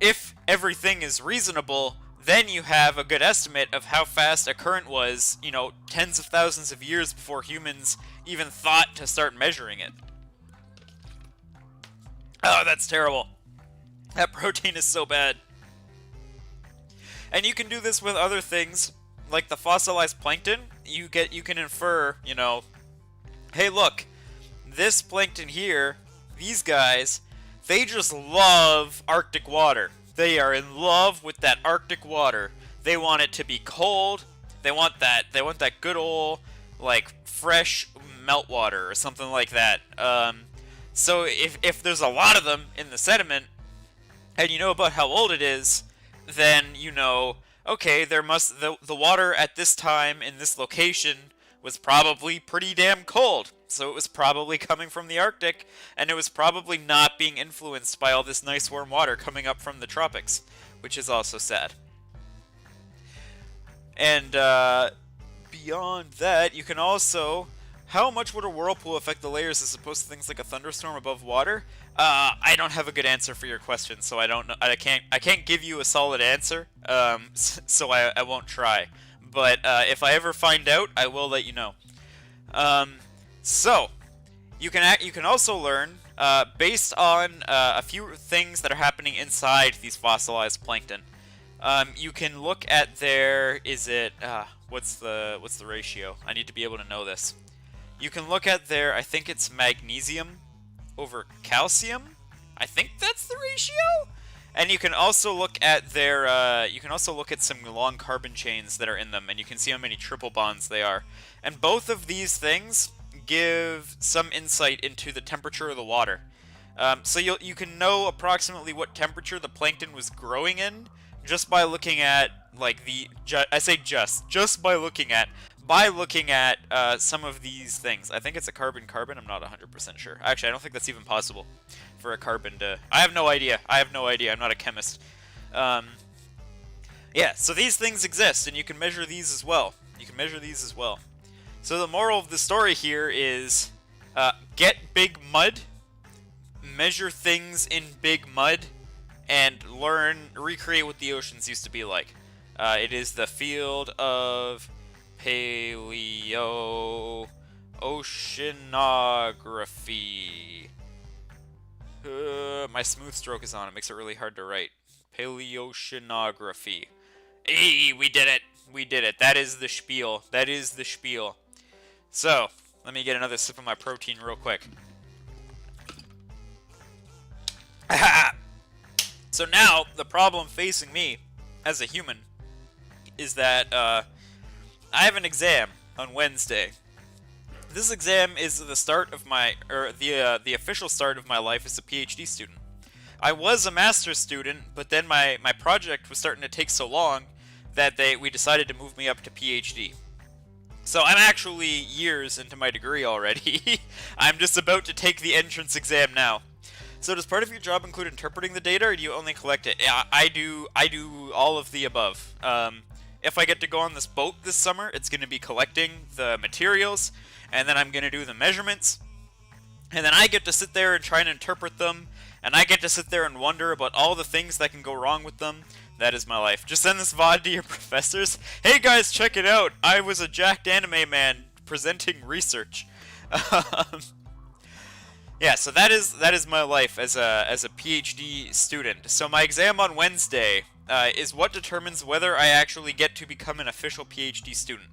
Speaker 1: if everything is reasonable, then you have a good estimate of how fast a current was, tens of thousands of years before humans even thought to start measuring it. Oh, that's terrible. That protein is so bad. And you can do this with other things, like the fossilized plankton. You can infer, hey, look, this plankton here, these guys, they just love Arctic water. They are in love with that Arctic water. They want it to be cold. They want that good old, like, fresh meltwater or something like that. So if there's a lot of them in the sediment, and you know about how old it is, then okay, the water at this time in this location was probably pretty damn cold. So it was probably coming from the Arctic, and it was probably not being influenced by all this nice warm water coming up from the tropics, which is also sad. And beyond that, you can also, how much would a whirlpool affect the layers as opposed to things like a thunderstorm above water? I don't have a good answer for your question, so I don't know. I can't give you a solid answer. So I won't try. But if I ever find out, I will let you know. So you can also learn based on a few things that are happening inside these fossilized plankton. You can look at their what's the ratio? I need to be able to know this. You can look at their, I think it's magnesium over calcium. I think that's the ratio. And you can also look at their, you can also look at some long carbon chains that are in them, and you can see how many triple bonds they are. And both of these things give some insight into the temperature of the water. So you can know approximately what temperature the plankton was growing in just by looking at, like, I say just by looking at some of these things. I think it's a carbon-carbon, I'm not 100% sure. Actually, I don't think that's even possible for a carbon to... I have no idea, I'm not a chemist. Yeah, so these things exist, and you can measure these as well. So the moral of the story here is, get big mud, measure things in big mud, and recreate what the oceans used to be like. It is the field of paleoceanography. My smooth stroke is on. It makes it really hard to write. Paleoceanography. Hey, we did it. That is the spiel. So, let me get another sip of my protein real quick. So now, the problem facing me as a human is that I have an exam on Wednesday. This exam is the start of the official start of my life as a PhD student. I was a master's student, but then my project was starting to take so long that we decided to move me up to PhD. So I'm actually years into my degree already. I'm just about to take the entrance exam now. So does part of your job include interpreting the data, or do you only collect it? Yeah, I do all of the above. If I get to go on this boat this summer, it's going to be collecting the materials, and then I'm going to do the measurements, and then I get to sit there and try and interpret them, and I get to sit there and wonder about all the things that can go wrong with them. That is my life. Just send this VOD to your professors. Hey guys, check it out! I was a jacked anime man presenting research. Yeah, so that is my life as a PhD student. So my exam on Wednesday is what determines whether I actually get to become an official PhD student.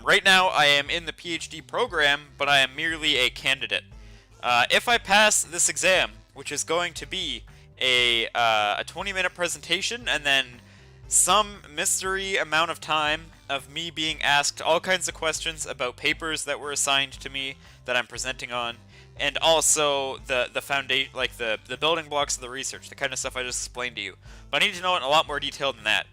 Speaker 1: Right now, I am in the PhD program, but I am merely a candidate. If I pass this exam, which is going to be a 20-minute presentation and then some mystery amount of time of me being asked all kinds of questions about papers that were assigned to me that I'm presenting on, and also the foundation, like the building blocks of the research, the kind of stuff I just explained to you. But I need to know it in a lot more detail than that.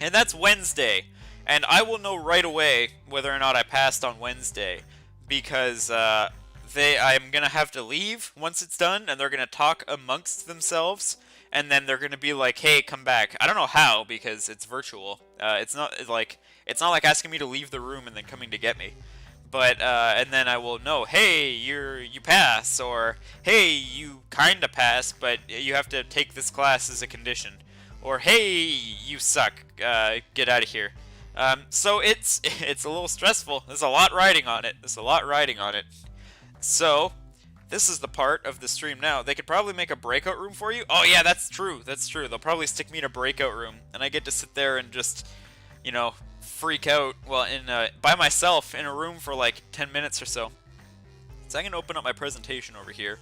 Speaker 1: And that's Wednesday, and I will know right away whether or not I passed on Wednesday, because I'm gonna have to leave once it's done, and they're gonna talk amongst themselves, and then they're gonna be like, "Hey, come back." I don't know how, because it's virtual. It's not like asking me to leave the room and then coming to get me. But and then I will know, hey, you pass, or hey, you kinda pass, but you have to take this class as a condition, or hey, you suck, get out of here. So it's a little stressful. There's a lot riding on it. So this is the part of the stream now. They could probably make a breakout room for you. Oh yeah, that's true. They'll probably stick me in a breakout room, and I get to sit there and just, freak out, well, by myself in a room for like 10 minutes or so. So I'm going to open up my presentation over here.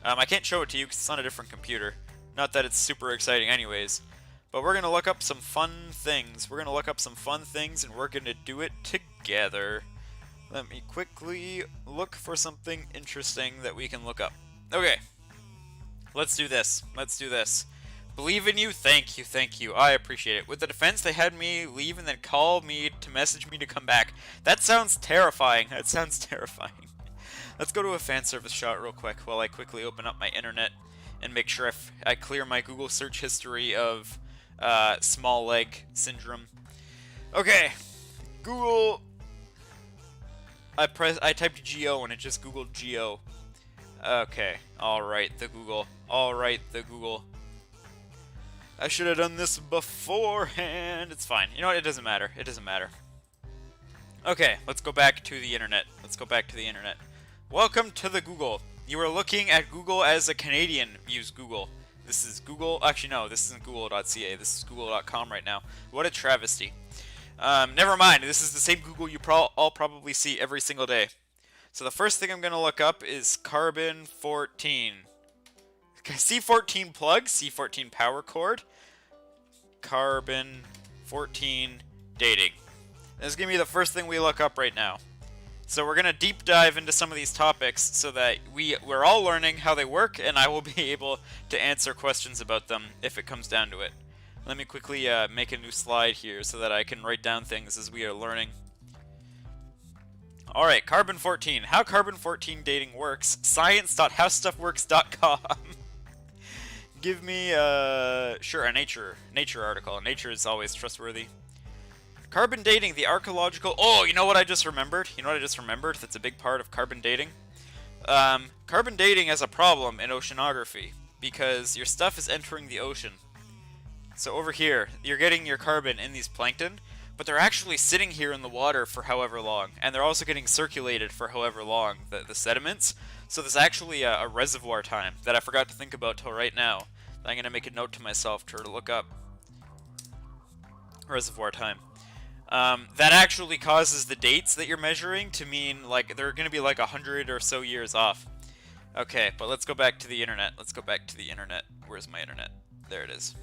Speaker 1: I can't show it to you because it's on a different computer. Not that it's super exciting anyways. But we're going to look up some fun things. And we're going to do it together. Let me quickly look for something interesting that we can look up. Okay. Let's do this. Believe in you, thank you, I appreciate it. With the defense, they had me leave and then call me to message me to come back. That sounds terrifying. Let's go to a fan service shot real quick while I quickly open up my internet and make sure I clear my Google search history of small leg syndrome. Okay, Google. I typed Geo and it just Googled Geo. Okay, alright, the Google. I should have done this beforehand. It's fine. You know what? It doesn't matter. Okay, let's go back to the internet. Welcome to the Google. You are looking at Google as a Canadian. Use Google. This is Google. Actually, no, this isn't google.ca. This is google.com right now. What a travesty. Never mind. This is the same Google you all probably see every single day. So the first thing I'm going to look up is carbon-14. Okay, C14 plug, C14 power cord, carbon-14 dating. This is going to be the first thing we look up right now. So we're going to deep dive into some of these topics so that we're all learning how they work, and I will be able to answer questions about them if it comes down to it. Let me quickly make a new slide here so that I can write down things as we are learning. Alright, carbon-14. How carbon-14 dating works. Science.howstuffworks.com. Give me, sure, a Nature article. Nature is always trustworthy. Carbon dating, the archaeological... Oh, you know what I just remembered? That's a big part of carbon dating? Carbon dating has a problem in oceanography because your stuff is entering the ocean. So over here, you're getting your carbon in these plankton, but they're actually sitting here in the water for however long, and they're also getting circulated for however long, the sediments. So there's actually a reservoir time that I forgot to think about till right now. I'm going to make a note to myself to look up. Reservoir time. That actually causes the dates that you're measuring to mean, like, they're going to be like 100 or so years off. Okay, but let's go back to the internet. Where's my internet? There it is.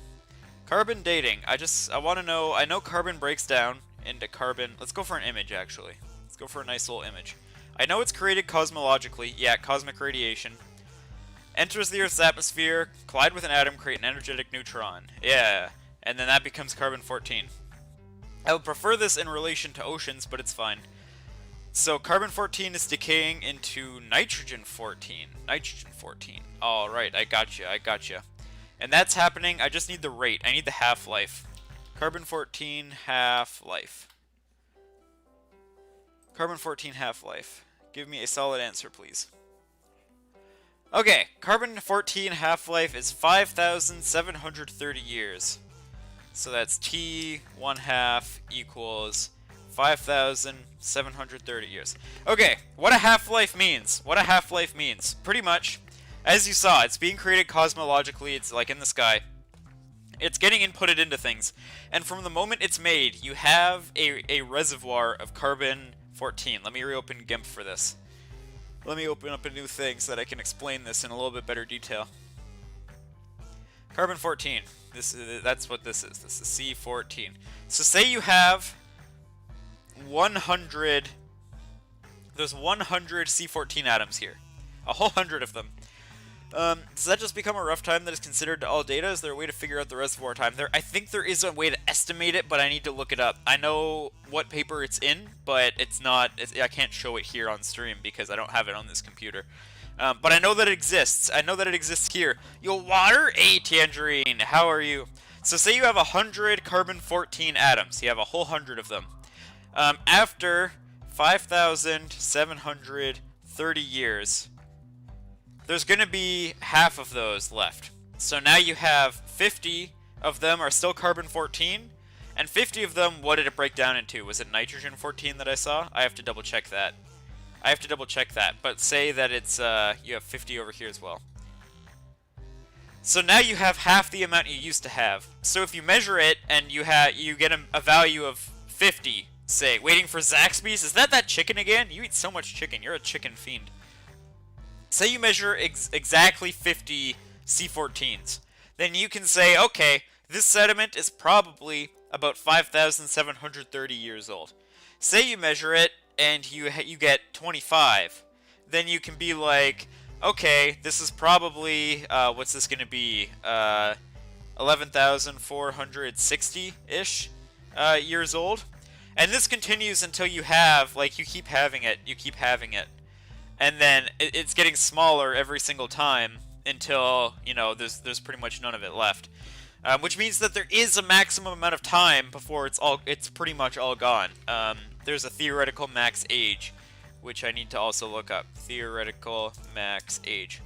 Speaker 1: Carbon dating. I want to know, I know carbon breaks down into carbon. Let's go for an image, actually. Let's go for a nice little image. I know it's created cosmologically. Yeah, cosmic radiation. Enters the Earth's atmosphere, collide with an atom, create an energetic neutron. Yeah, and then that becomes carbon-14. I would prefer this in relation to oceans, but it's fine. So carbon-14 is decaying into nitrogen-14. Nitrogen-14. Alright, I gotcha. And that's happening, I just need the rate. I need the half-life. Carbon-14 half-life. Carbon-14 half-life. Give me a solid answer, please. Okay, carbon-14 half-life is 5,730 years. So that's T 1/2 equals 5,730 years. Okay, what a half-life means. Pretty much, as you saw, it's being created cosmologically. It's like in the sky. It's getting inputted into things. And from the moment it's made, you have a reservoir of carbon-14. Let me reopen GIMP for this. Let me open up a new thing so that I can explain this in a little bit better detail. Carbon-14. That's what this is. This is C14. So say you have 100... There's 100 C14 atoms here. A whole 100 of them. Does that just become a rough time that is considered to all data? Is there a way to figure out the reservoir time? I think there is a way to estimate it, but I need to look it up. I know what paper it's in, but it's not... I can't show it here on stream because I don't have it on this computer. But I know that it exists. I know that it exists here. Yo, water? Hey, Tangerine, how are you? So say you have 100 carbon-14 atoms. You have a whole 100 of them. After 5,730 years, there's going to be half of those left. So now you have 50 of them are still carbon-14, and 50 of them, what did it break down into? Was it nitrogen-14 that I saw? I have to double check that. But say that it's, you have 50 over here as well. So now you have half the amount you used to have. So if you measure it and you get a value of 50, say, waiting for Zaxby's, is that chicken again? You eat so much chicken, you're a chicken fiend. Say you measure exactly 50 C14s. Then you can say, okay, this sediment is probably about 5,730 years old. Say you measure it and you get 25. Then you can be like, okay, this is probably, what's this going to be? 11,460-ish years old. And this continues until you have, like, you keep having it. And then it's getting smaller every single time until, you know, there's pretty much none of it left. Which means that there is a maximum amount of time before it's pretty much all gone. There's a theoretical max age, which I need to also look up. Theoretical max age.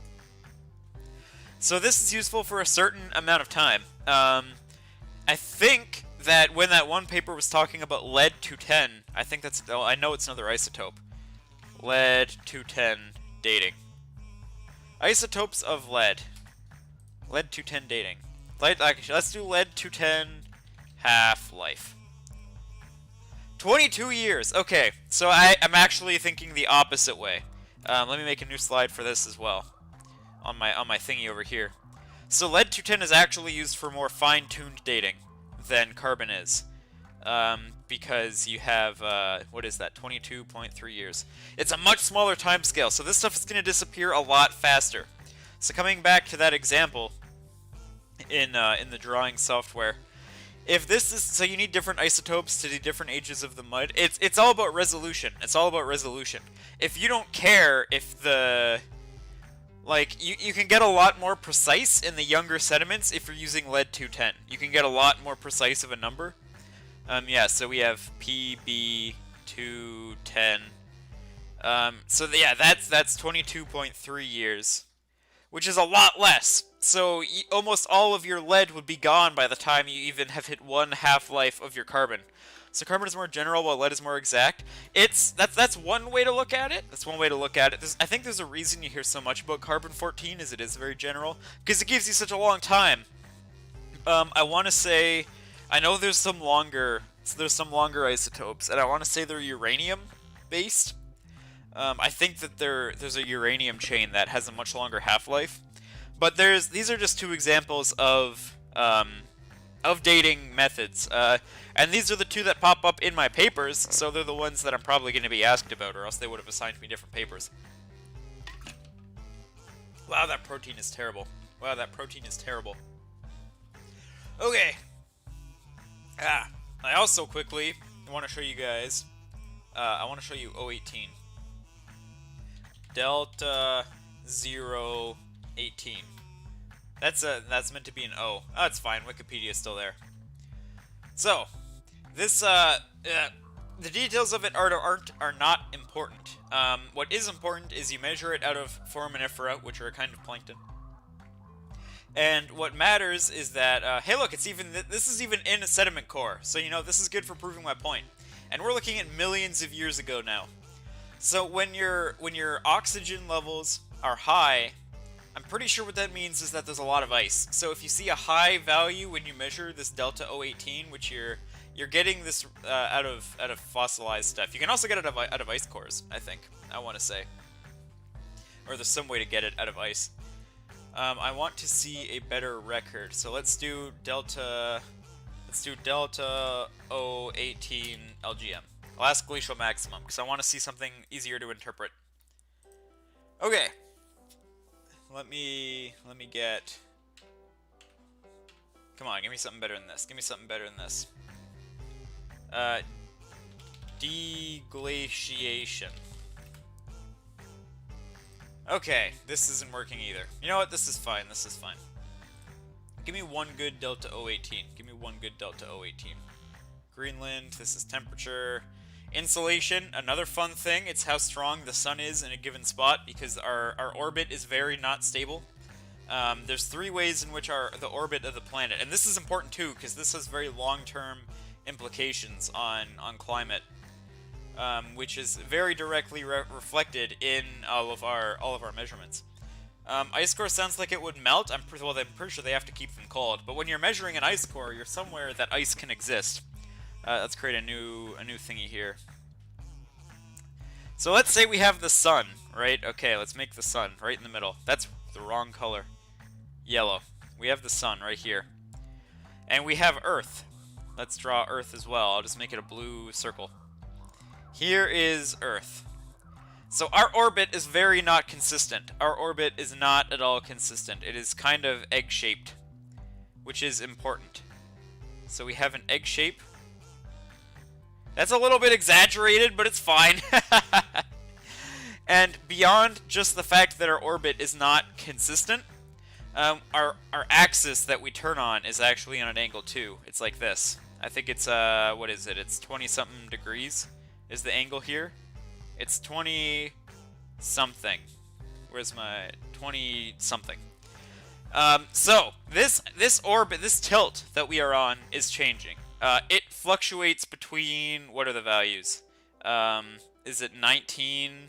Speaker 1: So this is useful for a certain amount of time. I think that when that one paper was talking about lead-210, I know it's another isotope. Lead-210 dating. Isotopes of lead. Lead-210 dating. Actually, let's do lead-210 half-life. 22 years. Okay, so I'm actually thinking the opposite way. Let me make a new slide for this as well. On my thingy over here. So lead-210 is actually used for more fine-tuned dating than carbon is. Because you have, what is that, 22.3 years. It's a much smaller time scale, so this stuff is going to disappear a lot faster. So coming back to that example in the drawing software, if this is, so you need different isotopes to the different ages of the mud, it's all about resolution. It's all about resolution. If you don't care if the, like, you can get a lot more precise in the younger sediments if you're using lead-210. You can get a lot more precise of a number. Yeah, so we have PB210. So yeah, that's 22.3 years, which is a lot less. So almost all of your lead would be gone by the time you even have hit one half-life of your carbon. So carbon is more general, while lead is more exact. That's one way to look at it. That's one way to look at it. I think there's a reason you hear so much about carbon-14, is it is very general, because it gives you such a long time. I want to say, I know there's some longer isotopes, and I want to say they're uranium-based. I think that there's a uranium chain that has a much longer half-life. But these are just two examples of dating methods, and these are the two that pop up in my papers, so they're the ones that I'm probably going to be asked about, or else they would have assigned me different papers. Wow, that protein is terrible. Wow, that protein is terrible. Okay. I also quickly want to show you guys, I want to show you 018. Delta 018. That's meant to be an O. Oh, it's fine. Wikipedia is still there. So, this the details of it are not important. What is important is you measure it out of foraminifera, which are a kind of plankton. And what matters is that hey, look, it's even this is even in a sediment core. So you know this is good for proving my point. And we're looking at millions of years ago now. So when your oxygen levels are high, I'm pretty sure what that means is that there's a lot of ice. So if you see a high value when you measure this delta 018, which you're getting this out of fossilized stuff. You can also get it out of ice cores, I think. I want to say, or there's some way to get it out of ice. I want to see a better record. So let's do delta 018 LGM. Last glacial maximum, because I want to see something easier to interpret. Okay. Let me get... Come on, give me something better than this. Give me something better than this. Deglaciation. Okay, this isn't working either. You know what? This is fine. This is fine. Give me one good delta 018. Give me one good delta 018. Greenland, this is temperature. Insolation, another fun thing, it's how strong the sun is in a given spot, because our orbit is very not stable. There's three ways in which the orbit of the planet, and this is important too, because this has very long-term implications on climate, which is very directly reflected in all of our measurements. Ice core sounds like it would melt. I'm pretty sure they have to keep them cold, but when you're measuring an ice core, you're somewhere that ice can exist. Let's create a new thingy here. So let's say we have the sun, right? Okay, let's make the sun right in the middle. That's the wrong color. Yellow. We have the sun right here. And we have Earth. Let's draw Earth as well. I'll just make it a blue circle. Here is Earth. So our orbit is very not consistent. Our orbit is not at all consistent. It is kind of egg-shaped, which is important. So we have an egg shape. That's a little bit exaggerated, but it's fine. And beyond just the fact that our orbit is not consistent, our axis that we turn on is actually on an angle too. It's like this. I think it's, what is it? It's 20-something degrees is the angle here. It's 20-something. Where's my 20-something? So, this orbit, this tilt that we are on is changing. It fluctuates between, what are the values? Is it 19?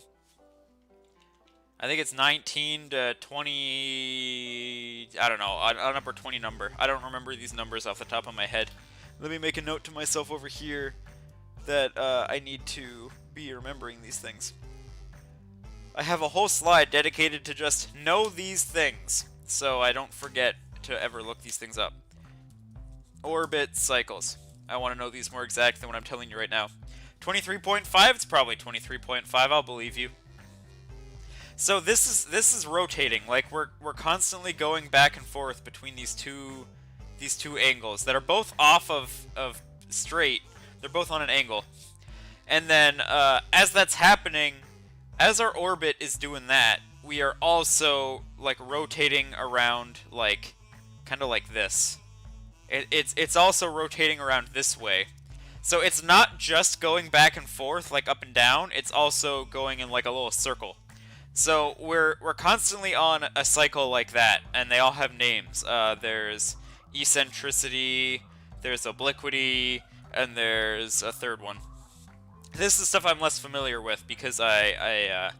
Speaker 1: I think it's 19 to 20, I don't know, an upper 20 number. I don't remember these numbers off the top of my head. Let me make a note to myself over here that I need to be remembering these things. I have a whole slide dedicated to just know these things, so I don't forget to ever look these things up. Orbit cycles. I want to know these more exact than what I'm telling you right now. 23.5, it's probably 23.5, I'll believe you. So this is rotating, like we're constantly going back and forth between these two angles that are both off of straight. They're both on an angle. And then as that's happening, as our orbit is doing that, we are also like rotating around like kind of like this. It's also rotating around this way. So it's not just going back and forth like up and down, it's also going in like a little circle. So we're constantly on a cycle like that, and they all have names. There's eccentricity, there's obliquity, and there's a third one. This is stuff I'm less familiar with because my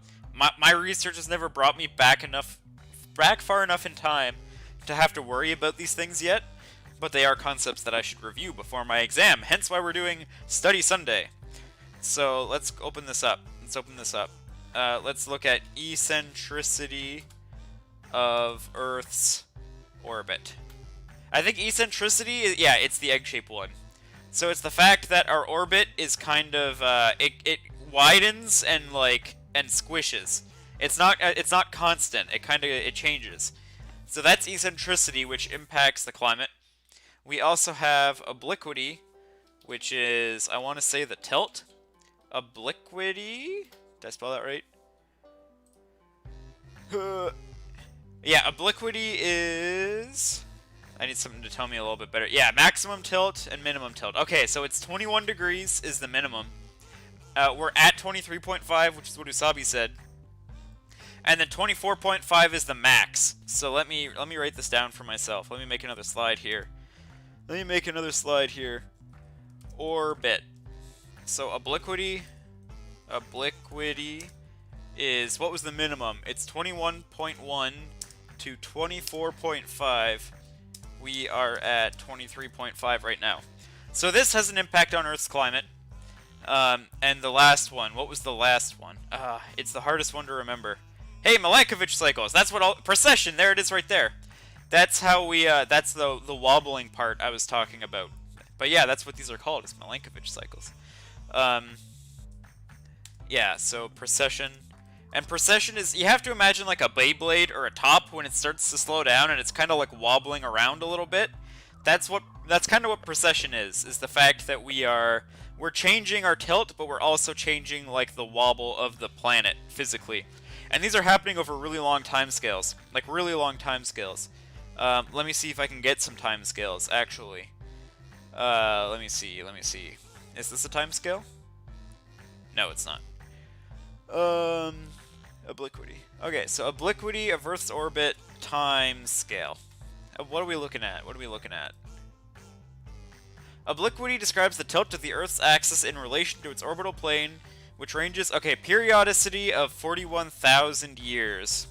Speaker 1: research has never brought me back far enough in time to have to worry about these things yet. But they are concepts that I should review before my exam. Hence why we're doing Study Sunday. So let's open this up. Let's look at eccentricity of Earth's orbit. I think eccentricity is, yeah, it's the egg-shaped one. So it's the fact that our orbit is kind of it widens and squishes. It's not constant. It changes. So that's eccentricity, which impacts the climate. We also have obliquity, which is, I want to say, the tilt. Obliquity? Did I spell that right? Yeah, obliquity is... I need something to tell me a little bit better. Yeah, maximum tilt and minimum tilt. Okay, so it's 21 degrees is the minimum. We're at 23.5, which is what Usabi said. And then 24.5 is the max. So let me write this down for myself. Let me make another slide here. Orbit. So obliquity is, what was the minimum? It's 21.1 to 24.5. We are at 23.5 right now. So this has an impact on Earth's climate. And the last one, what was the last one? It's the hardest one to remember. Hey, Milankovitch cycles. That's what precession. There it is right there. That's how we, that's the wobbling part I was talking about. But yeah, that's what these are called, is Milankovitch cycles. Yeah, so precession. And precession is, you have to imagine like a Beyblade or a top when it starts to slow down and it's kind of like wobbling around a little bit. That's kind of what precession is the fact that we're changing our tilt, but we're also changing like the wobble of the planet physically. And these are happening over really long time scales, like really long time scales. Let me see if I can get some time scales, actually. Let me see. Is this a time scale? No, it's not. Obliquity. Okay, so obliquity of Earth's orbit time scale. What are we looking at? Obliquity describes the tilt of the Earth's axis in relation to its orbital plane, which ranges... Okay, periodicity of 41,000 years.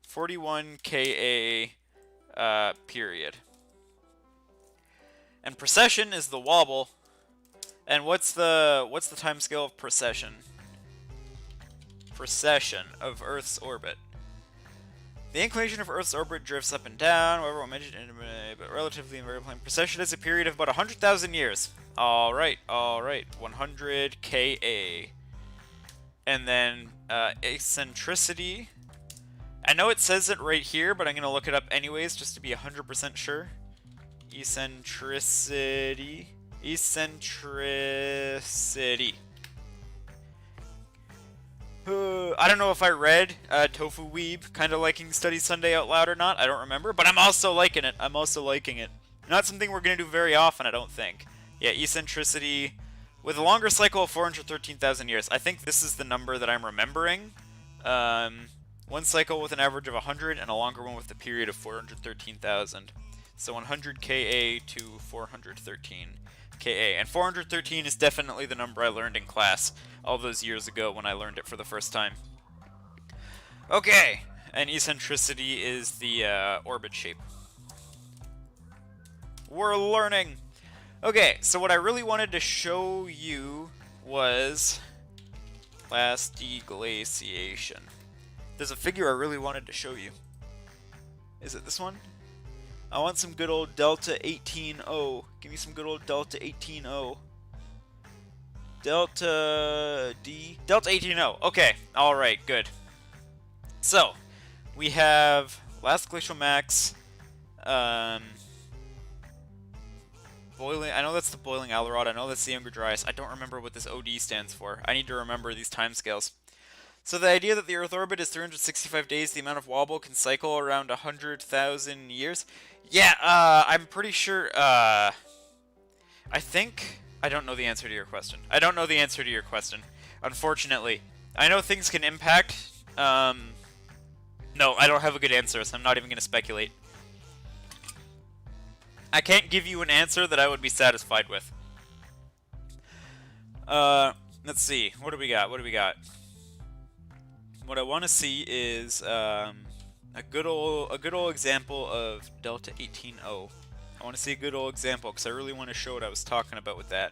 Speaker 1: 41 Ka, period. And precession is the wobble. And what's the time scale of precession? Precession of Earth's orbit. The inclination of Earth's orbit drifts up and down, however, one mentioned but relatively invariable. Precession is a period of about 100,000 years. Alright, 100 Ka. And then, eccentricity. I know it says it right here, but I'm going to look it up anyways, just to be 100% sure. Eccentricity. I don't know if I read Tofu Weeb kind of liking Study Sunday out loud or not. I don't remember, but I'm also liking it. Not something we're going to do very often, I don't think. Yeah, eccentricity with a longer cycle of 413,000 years. I think this is the number that I'm remembering. One cycle with an average of 100 and a longer one with a period of 413,000. So 100 Ka to 413 Ka. And 413 is definitely the number I learned in class all those years ago when I learned it for the first time. Okay, and eccentricity is the orbit shape. We're learning! Okay, so what I really wanted to show you was last deglaciation. There's a figure I really wanted to show you. Is it this one? I want some good old Delta 18O. Give me some good old Delta 18O. Delta D. Delta 18O. Okay. Alright, good. So, we have Last Glacial Max. Boiling. I know that's the Boiling Alrod. I know that's the Younger Dryas. I don't remember what this OD stands for. I need to remember these timescales. So the idea that the Earth orbit is 365 days, the amount of wobble can cycle around 100,000 years. Yeah, I'm pretty sure, I think... I don't know the answer to your question. I don't know the answer to your question, unfortunately. I know things can impact, no, I don't have a good answer, so I'm not even going to speculate. I can't give you an answer that I would be satisfied with. Let's see. What do we got? What do we got? What I want to see is a good old example of Delta 18O. I want to see a good old example because I really want to show what I was talking about with that.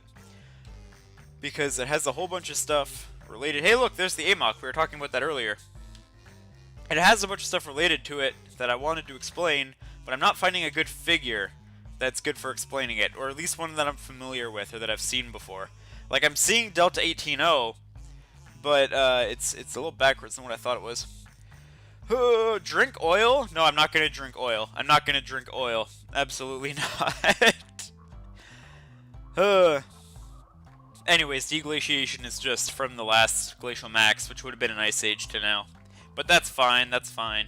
Speaker 1: Because it has a whole bunch of stuff related. Hey, look, there's the AMOC. We were talking about that earlier. It has a bunch of stuff related to it that I wanted to explain, but I'm not finding a good figure that's good for explaining it, or at least one that I'm familiar with or that I've seen before. Like, I'm seeing Delta 18O, but it's a little backwards than what I thought it was. Drink oil? No, I'm not going to drink oil. I'm not going to drink oil. Absolutely not. Anyways, deglaciation is just from the last glacial max, which would have been an ice age to now. But that's fine, that's fine.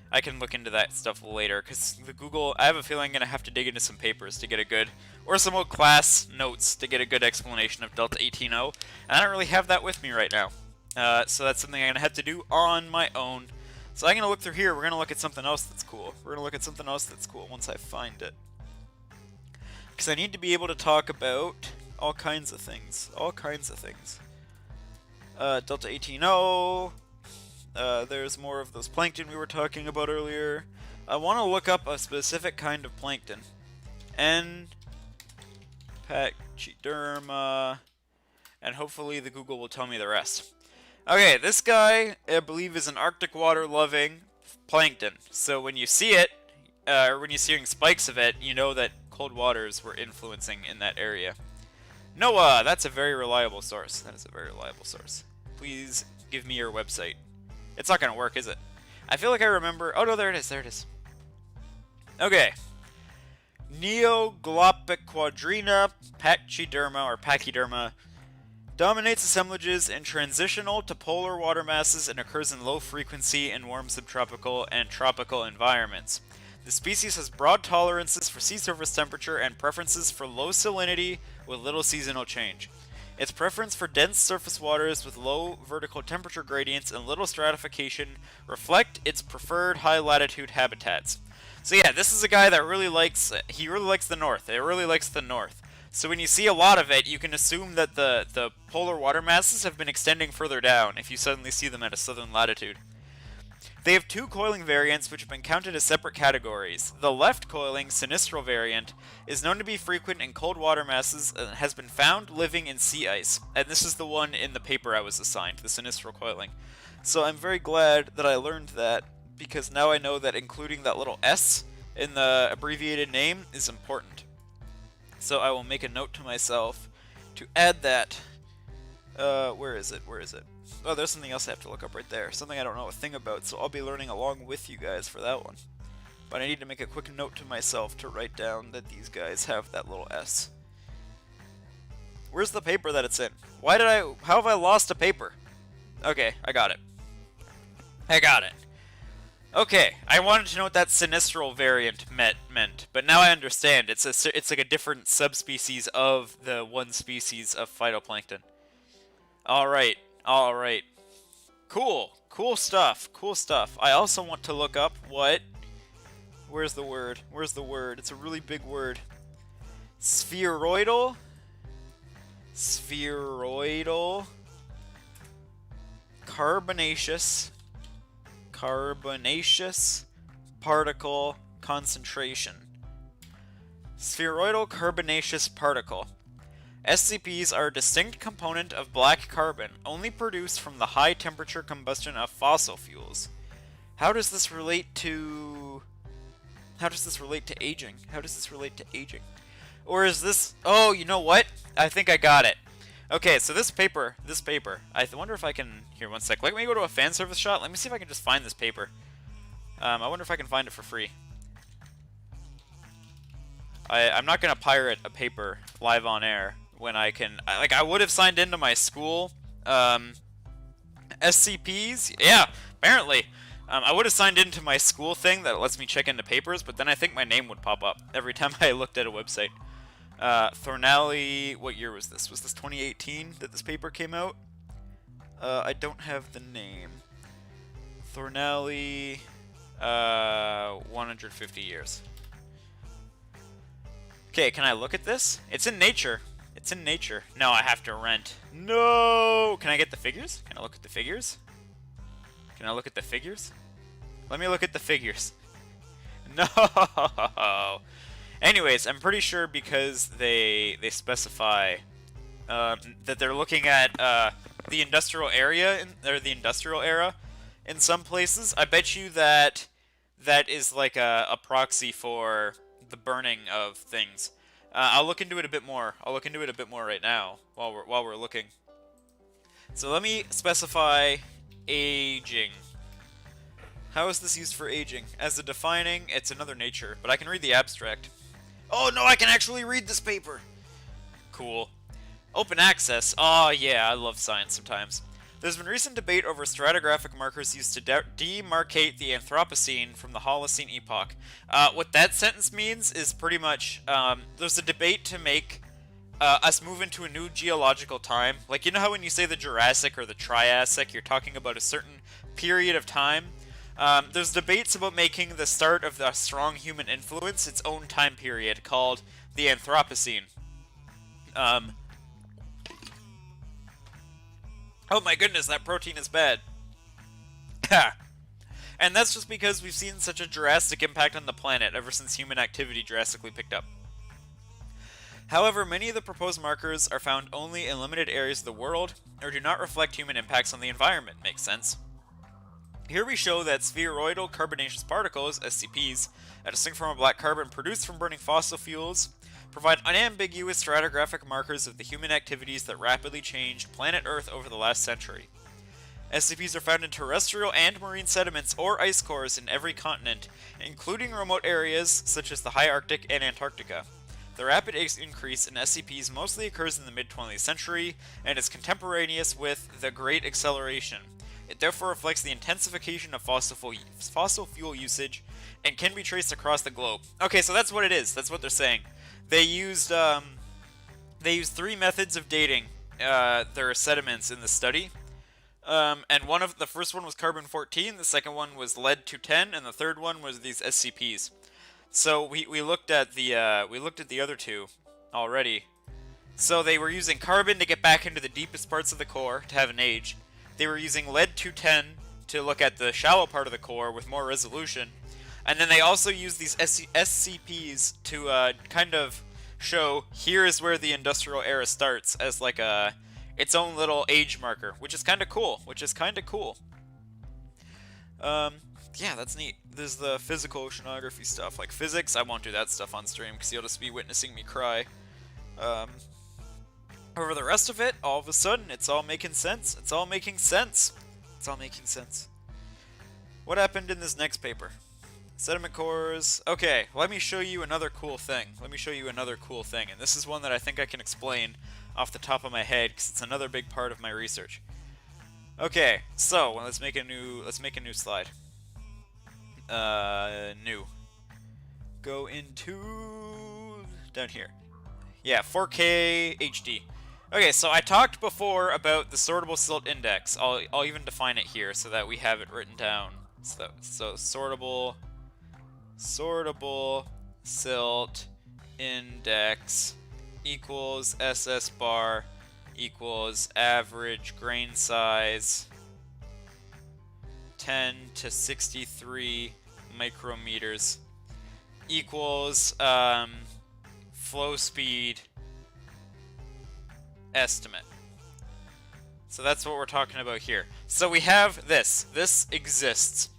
Speaker 1: I can look into that stuff later, because the Google, I have a feeling I'm going to have to dig into some papers to get a good, or some old class notes to get a good explanation of Delta 18O, and I don't really have that with me right now. So that's something I'm going to have to do on my own. So I'm going to look through here, we're going to look at something else that's cool. We're going to look at something else that's cool once I find it. Because I need to be able to talk about all kinds of things. All kinds of things. Delta 18O. There's more of those plankton we were talking about earlier. I want to look up a specific kind of plankton. N. Pachyderma. And hopefully the Google will tell me the rest. Okay, this guy, I believe, is an Arctic water-loving plankton. So when you see it, or when you're seeing spikes of it, you know that cold waters were influencing in that area. NOAA, that's a very reliable source. That is a very reliable source. Please give me your website. It's not going to work, is it? I feel like I remember... Oh, no, there it is. There it is. Okay. Neoglopiquadrina pachyderma, or pachyderma, dominates assemblages in transitional to polar water masses and occurs in low frequency in warm subtropical and tropical environments. The species has broad tolerances for sea surface temperature and preferences for low salinity with little seasonal change. Its preference for dense surface waters with low vertical temperature gradients and little stratification reflect its preferred high latitude habitats. So yeah, this is a guy that really likes, he really likes the north. It really likes the north. So when you see a lot of it, you can assume that the polar water masses have been extending further down if you suddenly see them at a southern latitude. They have two coiling variants which have been counted as separate categories. The left coiling, sinistral variant, is known to be frequent in cold water masses and has been found living in sea ice. And this is the one in the paper I was assigned, the sinistral coiling. So I'm very glad that I learned that, because now I know that including that little S in the abbreviated name is important. So I will make a note to myself to add that. Where is it? Where is it? Oh, there's something else I have to look up right there. Something I don't know a thing about, so I'll be learning along with you guys for that one. But I need to make a quick note to myself to write down that these guys have that little S. Where's the paper that it's in? How have I lost a paper? Okay, I got it. I got it. Okay, I wanted to know what that sinistral variant meant, but now I understand. It's like a different subspecies of the one species of phytoplankton. Alright, alright. Cool. Cool stuff. Cool stuff. I also want to look up what... Where's the word? Where's the word? It's a really big word. Spheroidal? Spheroidal. Carbonaceous. Carbonaceous particle concentration. Spheroidal carbonaceous particle. SCPs are a distinct component of black carbon, only produced from the high temperature combustion of fossil fuels. How does this relate to How does this relate to aging? How does this relate to aging? Or is this... Oh, you know what? I think I got it. Okay, so this paper, I wonder if I can... Here, one sec. Let me go to a fan service shot. Let me see if I can just find this paper. I wonder if I can find it for free. I'm not going to pirate a paper live on air when I can... I would have signed into my school SCPs. Yeah, apparently. I would have signed into my school thing that lets me check into papers, but then I think my name would pop up every time I looked at a website. Thornalley, what year was this? Was this 2018 that this paper came out? I don't have the name. Thornalley, 150 years. Okay, can I look at this? It's in Nature. It's in Nature. No, I have to rent. No! Can I get the figures? Can I look at the figures? Can I look at the figures? Let me look at the figures. No! Anyways, I'm pretty sure because they specify that they're looking at the industrial area, or the industrial era in some places. I bet you that that is like a proxy for the burning of things. I'll look into it a bit more. I'll look into it a bit more right now while we're looking. So let me specify aging. How is this used for aging? As a defining, it's another nature, but I can read the abstract. Oh no, I can actually read this paper! Cool. Open access. Oh yeah, I love science sometimes. There's been recent debate over stratigraphic markers used to demarcate the Anthropocene from the Holocene epoch. What that sentence means is pretty much, there's a debate to make us move into a new geological time. Like, you know how when you say the Jurassic or the Triassic, you're talking about a certain period of time? There's debates about making the start of the strong human influence its own time period, called the Anthropocene. Oh my goodness, that protein is bad. And that's just because we've seen such a drastic impact on the planet ever since human activity drastically picked up. However, many of the proposed markers are found only in limited areas of the world, or do not reflect human impacts on the environment. Makes sense. Here we show that spheroidal carbonaceous particles, SCPs, distinct from a black carbon produced from burning fossil fuels, provide unambiguous stratigraphic markers of the human activities that rapidly changed planet Earth over the last century. SCPs are found in terrestrial and marine sediments or ice cores in every continent, including remote areas such as the high Arctic and Antarctica. The rapid increase in SCPs mostly occurs in the mid-20th century and is contemporaneous with the Great Acceleration. It therefore reflects the intensification of fossil fuel usage and can be traced across the globe. Okay, so that's what it is. That's what they're saying. They used three methods of dating their sediments in the study. And the first one was carbon-14, the second one was lead-210, and the third one was these SCPs. So we looked at the other two already. So they were using carbon to get back into the deepest parts of the core to have an age. They were using lead-210 to look at the shallow part of the core with more resolution. And then they also used these SCPs to kind of show here is where the industrial era starts as like its own little age marker, which is kind of cool. Yeah, that's neat. There's the physical oceanography stuff, like physics. I won't do that stuff on stream because you'll just be witnessing me cry. Over the rest of it, all of a sudden, it's all making sense. It's all making sense. What happened in this next paper? Sediment cores. Okay, let me show you another cool thing. And this is one that I think I can explain off the top of my head because it's another big part of my research. Okay, so let's make a new slide. New. Go into down here. Yeah, 4K HD. Okay, so I talked before about the sortable silt index. I'll even define it here so that we have it written down. So sortable silt index equals SS bar equals average grain size 10 to 63 micrometers equals flow speed estimate. So that's what we're talking about here. So we have this. This exists.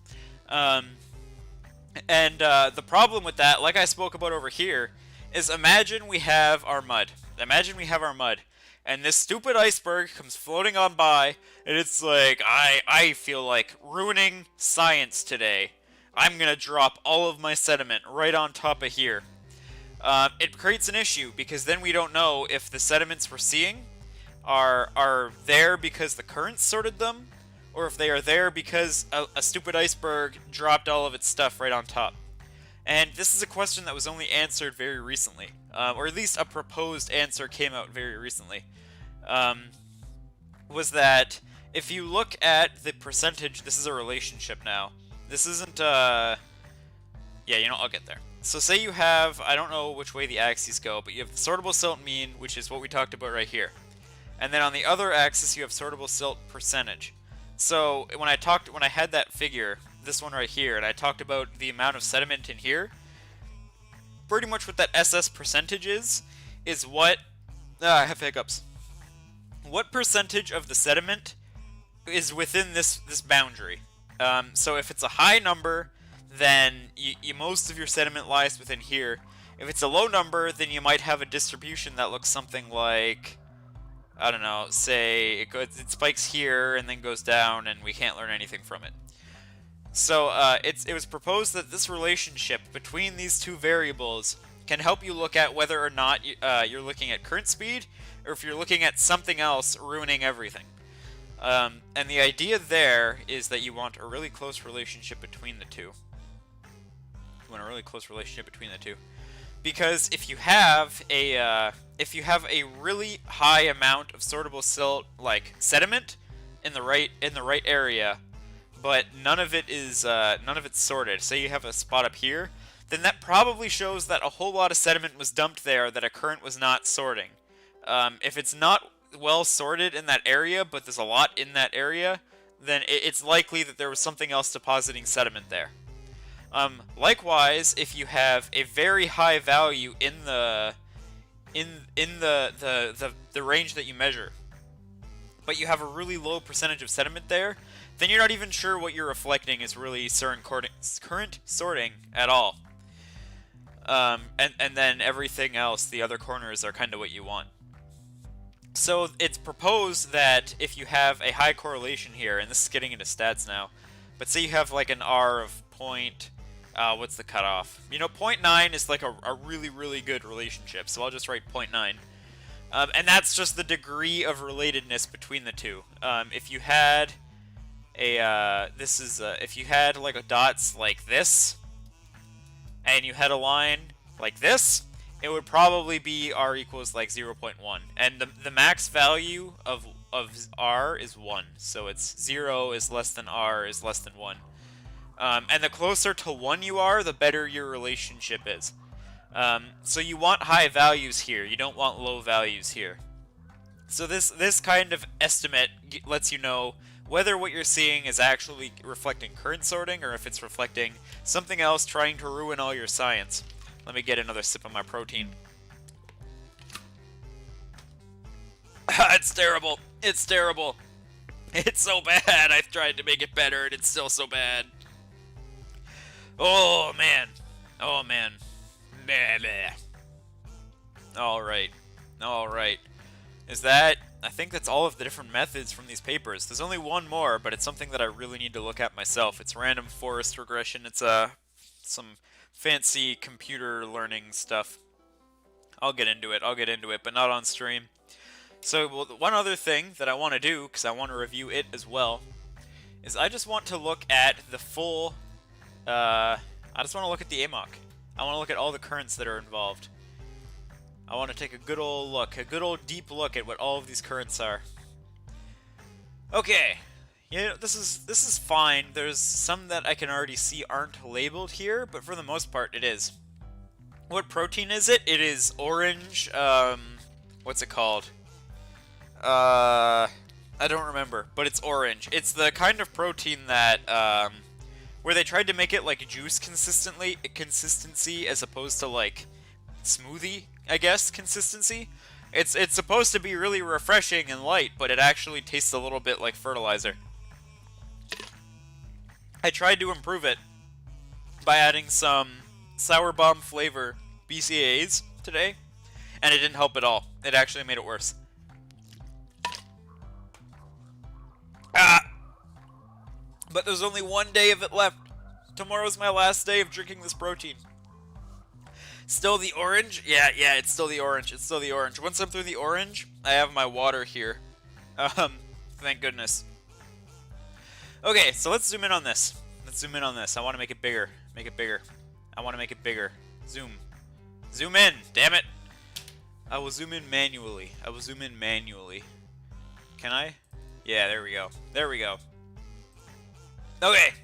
Speaker 1: And the problem with that, like I spoke about over here, is imagine we have our mud. Imagine we have our mud, and this stupid iceberg comes floating on by, and it's like, I feel like ruining science today. I'm gonna drop all of my sediment right on top of here. It creates an issue, because then we don't know if the sediments we're seeing are there because the currents sorted them, or if they are there because a stupid iceberg dropped all of its stuff right on top. And this is a question that was only answered very recently, or at least a proposed answer came out very recently. Was that if you look at the percentage, this is a relationship now. This isn't, yeah, you know, I'll get there. So say you have, I don't know which way the axes go, but you have the sortable silt mean, which is what we talked about right here. And then on the other axis, you have sortable silt percentage. So when I had that figure, this one right here, and I talked about the amount of sediment in here, pretty much what that SS percentage is what, I have hiccups. What percentage of the sediment is within this boundary? So if it's a high number, then most of your sediment lies within here. If it's a low number, then you might have a distribution that looks something like, I don't know, say it spikes here and then goes down, and we can't learn anything from it. So it was proposed that this relationship between these two variables can help you look at whether or not you're looking at current speed, or if you're looking at something else ruining everything. And the idea there is that you want a really close relationship between the two. You want a really close relationship between the two. Because if you have a really high amount of sortable silt, like sediment, in the right area, but none of it's sorted. Say you have a spot up here, then that probably shows that a whole lot of sediment was dumped there that a current was not sorting. If it's not well sorted in that area, but there's a lot in that area, then it's likely that there was something else depositing sediment there. Likewise, if you have a very high value in the range that you measure, but you have a really low percentage of sediment there, then you're not even sure what you're reflecting is really current sorting at all. And then everything else, the other corners, are kind of what you want. So it's proposed that if you have a high correlation here, and this is getting into stats now, but say you have like an R of what's the cutoff? You know, 0.9 is like a really, really good relationship, so I'll just write 0.9. And that's just the degree of relatedness between the two. If you had if you had like a dots like this, and you had a line like this, it would probably be R equals like 0.1. And the max value of R is 1, so it's 0 is less than R is less than 1. And the closer to 1 you are, the better your relationship is. So you want high values here, you don't want low values here. So this kind of estimate lets you know whether what you're seeing is actually reflecting current sorting, or if it's reflecting something else trying to ruin all your science. Let me get another sip of my protein. It's terrible. It's terrible. It's so bad. I've tried to make it better, and it's still so bad. Oh, man. Oh, man. Alright. Alright. I think that's all of the different methods from these papers. There's only one more, but it's something that I really need to look at myself. It's random forest regression. It's some fancy computer learning stuff. I'll get into it, but not on stream. So, one other thing that I want to do, because I want to review it as well, is I just want to look at the full, I just want to look at the AMOC. I want to look at all the currents that are involved. I want to take a good old look, a good old deep look at what all of these currents are. Okay, you know, this is fine. There's some that I can already see aren't labeled here, but for the most part it is. What protein is it? It is orange, what's it called? I don't remember, but it's orange. It's the kind of protein that, where they tried to make it like juice consistency as opposed to like smoothie, I guess, consistency. It's supposed to be really refreshing and light, but it actually tastes a little bit like fertilizer. I tried to improve it, by adding some Sour Bomb flavor BCAAs today, and it didn't help at all. It actually made it worse. But there's only one day of it left. Tomorrow's my last day of drinking this protein. Still the orange? Yeah, it's still the orange. It's still the orange. Once I'm through the orange, I have my water here. Thank goodness. Okay, so let's zoom in on this. Let's zoom in on this. I want to make it bigger. Make it bigger. I want to make it bigger. Zoom. Zoom in, damn it. I will zoom in manually. I will zoom in manually. Can I? Yeah, there we go. There we go. Okay.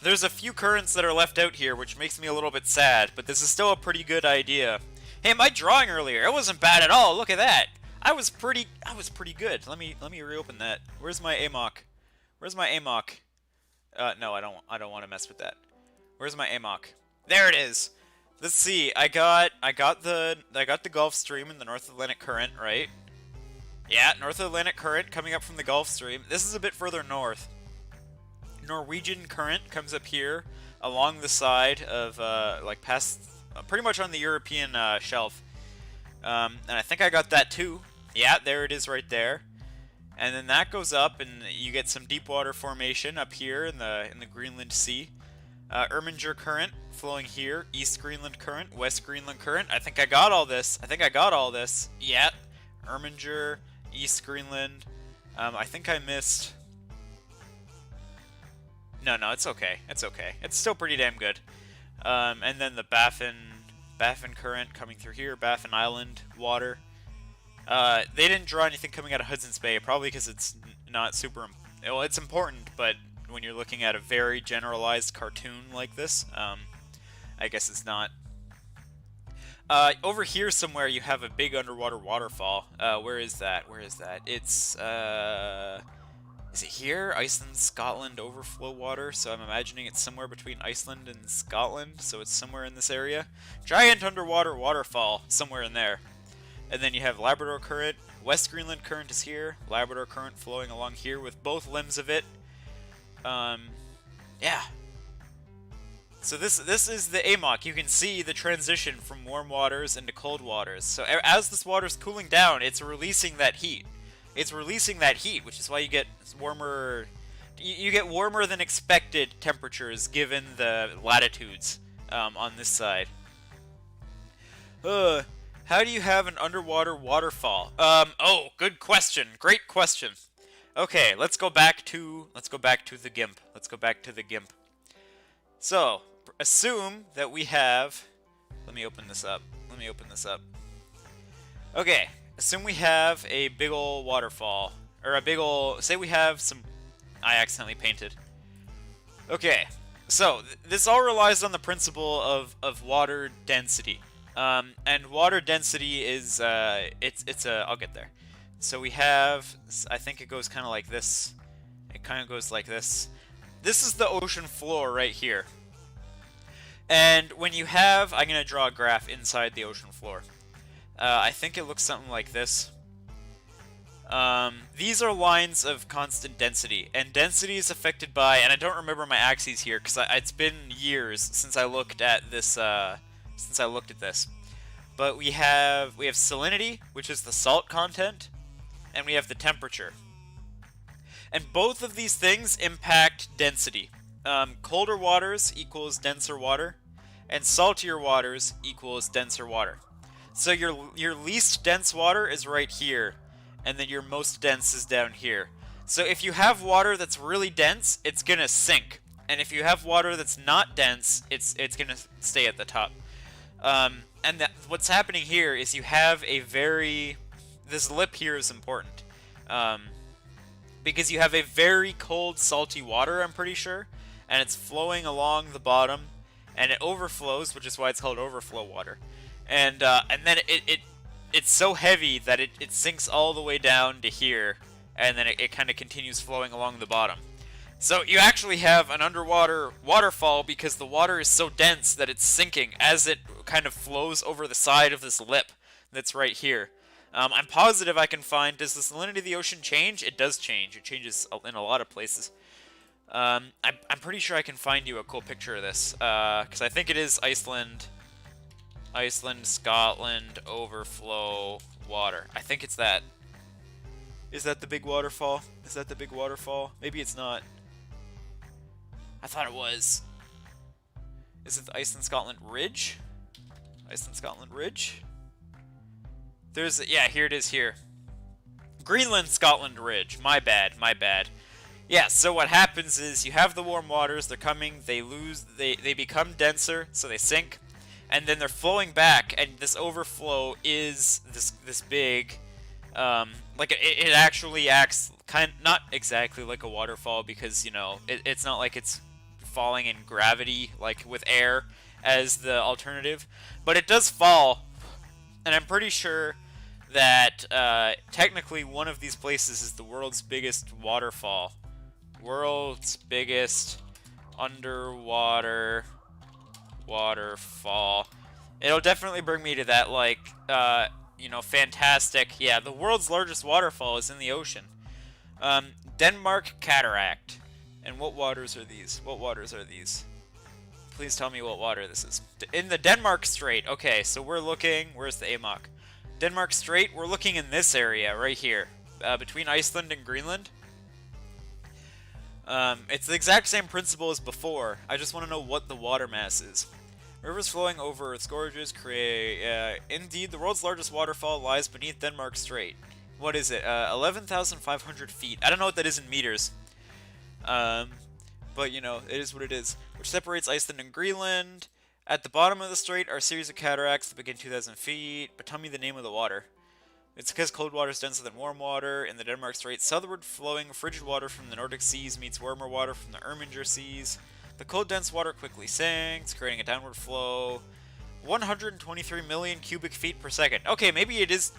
Speaker 1: There's a few currents that are left out here, which makes me a little bit sad, but this is still a pretty good idea. Hey, my drawing earlier, it wasn't bad at all. Look at that. I was pretty good. Let me reopen that. Where's my AMOC? Where's my AMOC? No, I don't want to mess with that. Where's my AMOC? There it is. Let's see. I got the Gulf Stream and the North Atlantic Current, right? Yeah, North Atlantic Current coming up from the Gulf Stream. This is a bit further north. Norwegian Current comes up here along the side of like past pretty much on the European shelf. And I think I got that too. Yeah, there it is right there. And then that goes up, and you get some deep water formation up here in the Greenland Sea. Erminger Current flowing here. East Greenland Current, West Greenland Current. I think I got all this. Yeah, Erminger, East Greenland. I think I missed. No, it's okay. It's okay. It's still pretty damn good. And then the Baffin Current coming through here. Baffin Island water. They didn't draw anything coming out of Hudson's Bay, probably because it's not super... Well, it's important, but when you're looking at a very generalized cartoon like this, I guess it's not. Over here somewhere you have a big underwater waterfall. Where is that? Where is that? It's, is it here? Iceland, Scotland overflow water, so I'm imagining it's somewhere between Iceland and Scotland, so it's somewhere in this area. Giant underwater waterfall, somewhere in there. And then you have Labrador Current. West Greenland Current is here. Labrador Current flowing along here with both limbs of it. Yeah. So this is the AMOC. You can see the transition from warm waters into cold waters. So as this water's cooling down, it's releasing that heat. It's releasing that heat, which is why you get warmer... You get warmer than expected temperatures given the latitudes on this side. How do you have an underwater waterfall? Oh, good question. Great question. Okay, let's go back to the GIMP. Let's go back to the GIMP. So, assume that we have... Let me open this up. Okay, assume we have a big ol' waterfall. Or a big ol'... Say we have some... I accidentally painted. Okay, so this all relies on the principle of water density. And water density is, I'll get there. So we have, I think it goes kind of like this. It kind of goes like this. This is the ocean floor right here. And when you have, I'm going to draw a graph inside the ocean floor. I think it looks something like this. These are lines of constant density, and density is affected by, and I don't remember my axes here, because it's been years since I looked at this, but we have salinity, which is the salt content, and we have the temperature. And both of these things impact density. Colder waters equals denser water, and saltier waters equals denser water. So your least dense water is right here, and then your most dense is down here. So if you have water that's really dense, it's gonna sink. And if you have water that's not dense, it's gonna stay at the top. And what's happening here is you have a this lip here is important. Because you have a very cold, salty water, I'm pretty sure, and it's flowing along the bottom, and it overflows, which is why it's called overflow water. And then it's so heavy that it sinks all the way down to here, and then it kind of continues flowing along the bottom. So you actually have an underwater waterfall because the water is so dense that it's sinking as it kind of flows over the side of this lip that's right here. I'm positive I can find, does the salinity of the ocean change? It does change. It changes in a lot of places. I'm pretty sure I can find you a cool picture of this, because I think it is Iceland, Scotland, overflow, water. I think it's that. Is that the big waterfall? Is that the big waterfall? Maybe it's not. I thought it was. Is it the Iceland, Scotland Ridge? Iceland, Scotland Ridge? There's, yeah, here it is here. Greenland, Scotland Ridge. My bad, my bad. Yeah, so what happens is you have the warm waters, they're coming, they become denser, so they sink, and then they're flowing back, and this overflow is this big, like it actually acts not exactly like a waterfall, because, you know, it's not like it's falling in gravity, like with air as the alternative, but it does fall, and I'm pretty sure that technically one of these places is the world's biggest waterfall. World's biggest underwater waterfall. It'll definitely bring me to that, like, you know, fantastic. Yeah, the world's largest waterfall is in the ocean. Denmark Cataract. And what waters are these? What waters are these? Please tell me what water this is. In the Denmark Strait. Okay, so we're looking... Where's the AMOC? Denmark Strait, we're looking in this area, right here. Between Iceland and Greenland. It's the exact same principle as before. I just want to know what the water mass is. Rivers flowing over its gorges create... indeed, the world's largest waterfall lies beneath Denmark Strait. What is it? 11,500 feet. I don't know what that is in meters. But, you know, it is what it is. Which separates Iceland and Greenland. At the bottom of the strait are a series of cataracts that begin 2,000 feet. But tell me the name of the water. It's because cold water is denser than warm water. In the Denmark Strait, southward flowing frigid water from the Nordic seas meets warmer water from the Erminger seas. The cold, dense water quickly sinks, creating a downward flow. 123 million cubic feet per second. Okay, maybe it is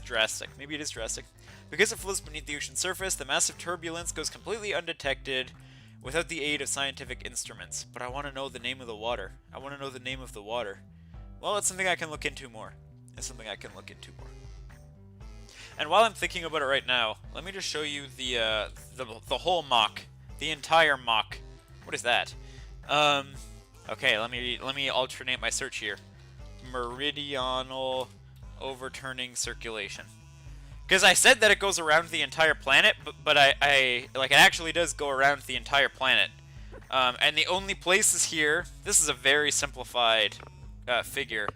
Speaker 1: drastic. Maybe it is drastic. Because it flows beneath the ocean surface, the massive turbulence goes completely undetected without the aid of scientific instruments. But I want to know the name of the water. I want to know the name of the water. Well, it's something I can look into more. It's something I can look into more. And while I'm thinking about it right now, let me just show you the whole mock, the entire mock. What is that? Okay, let me alternate my search here. Meridional overturning circulation. Because I said that it goes around the entire planet, but I like, it actually does go around the entire planet. And the only places here, this is a very simplified figure.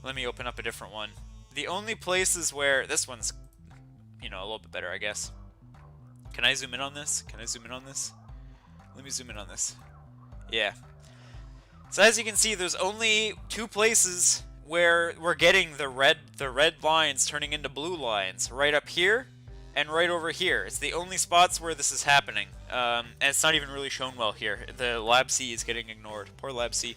Speaker 1: Let me open up a different one. The only places where, this one's, you know, a little bit better, I guess. Can I zoom in on this? Can I zoom in on this? Let me zoom in on this. Yeah. So as you can see, there's only two places where we're getting the red lines turning into blue lines. Right up here and right over here. It's the only spots where this is happening. And it's not even really shown well here. The Lab C is getting ignored. Poor Lab C.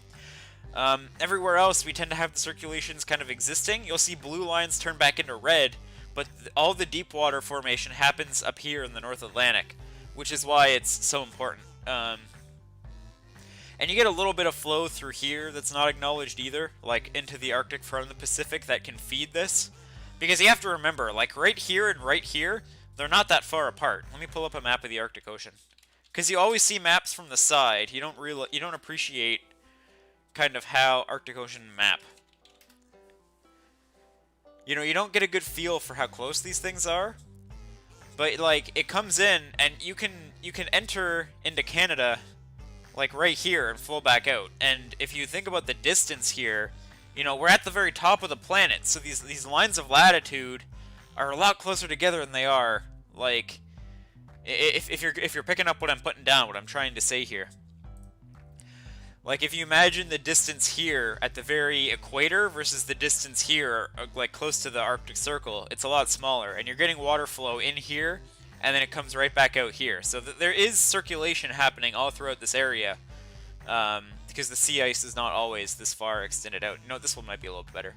Speaker 1: Everywhere else, we tend to have the circulations kind of existing. You'll see blue lines turn back into red, but all the deep water formation happens up here in the North Atlantic, which is why it's so important. And you get a little bit of flow through here that's not acknowledged either, like into the Arctic from the Pacific that can feed this. Because you have to remember, like right here and right here, they're not that far apart. Let me pull up a map of the Arctic Ocean. Because you always see maps from the side, you don't appreciate kind of how Arctic Ocean map. You know, you don't get a good feel for how close these things are. But like, it comes in and you can enter into Canada like right here and flow back out. And if you think about the distance here, you know, we're at the very top of the planet, so these lines of latitude are a lot closer together than they are, like, if you're picking up what I'm putting down, what I'm trying to say here. Like, if you imagine the distance here at the very equator versus the distance here, like close to the Arctic Circle, it's a lot smaller, and you're getting water flow in here, and then it comes right back out here. So there is circulation happening all throughout this area, because the sea ice is not always this far extended out. You know, this one might be a little bit better.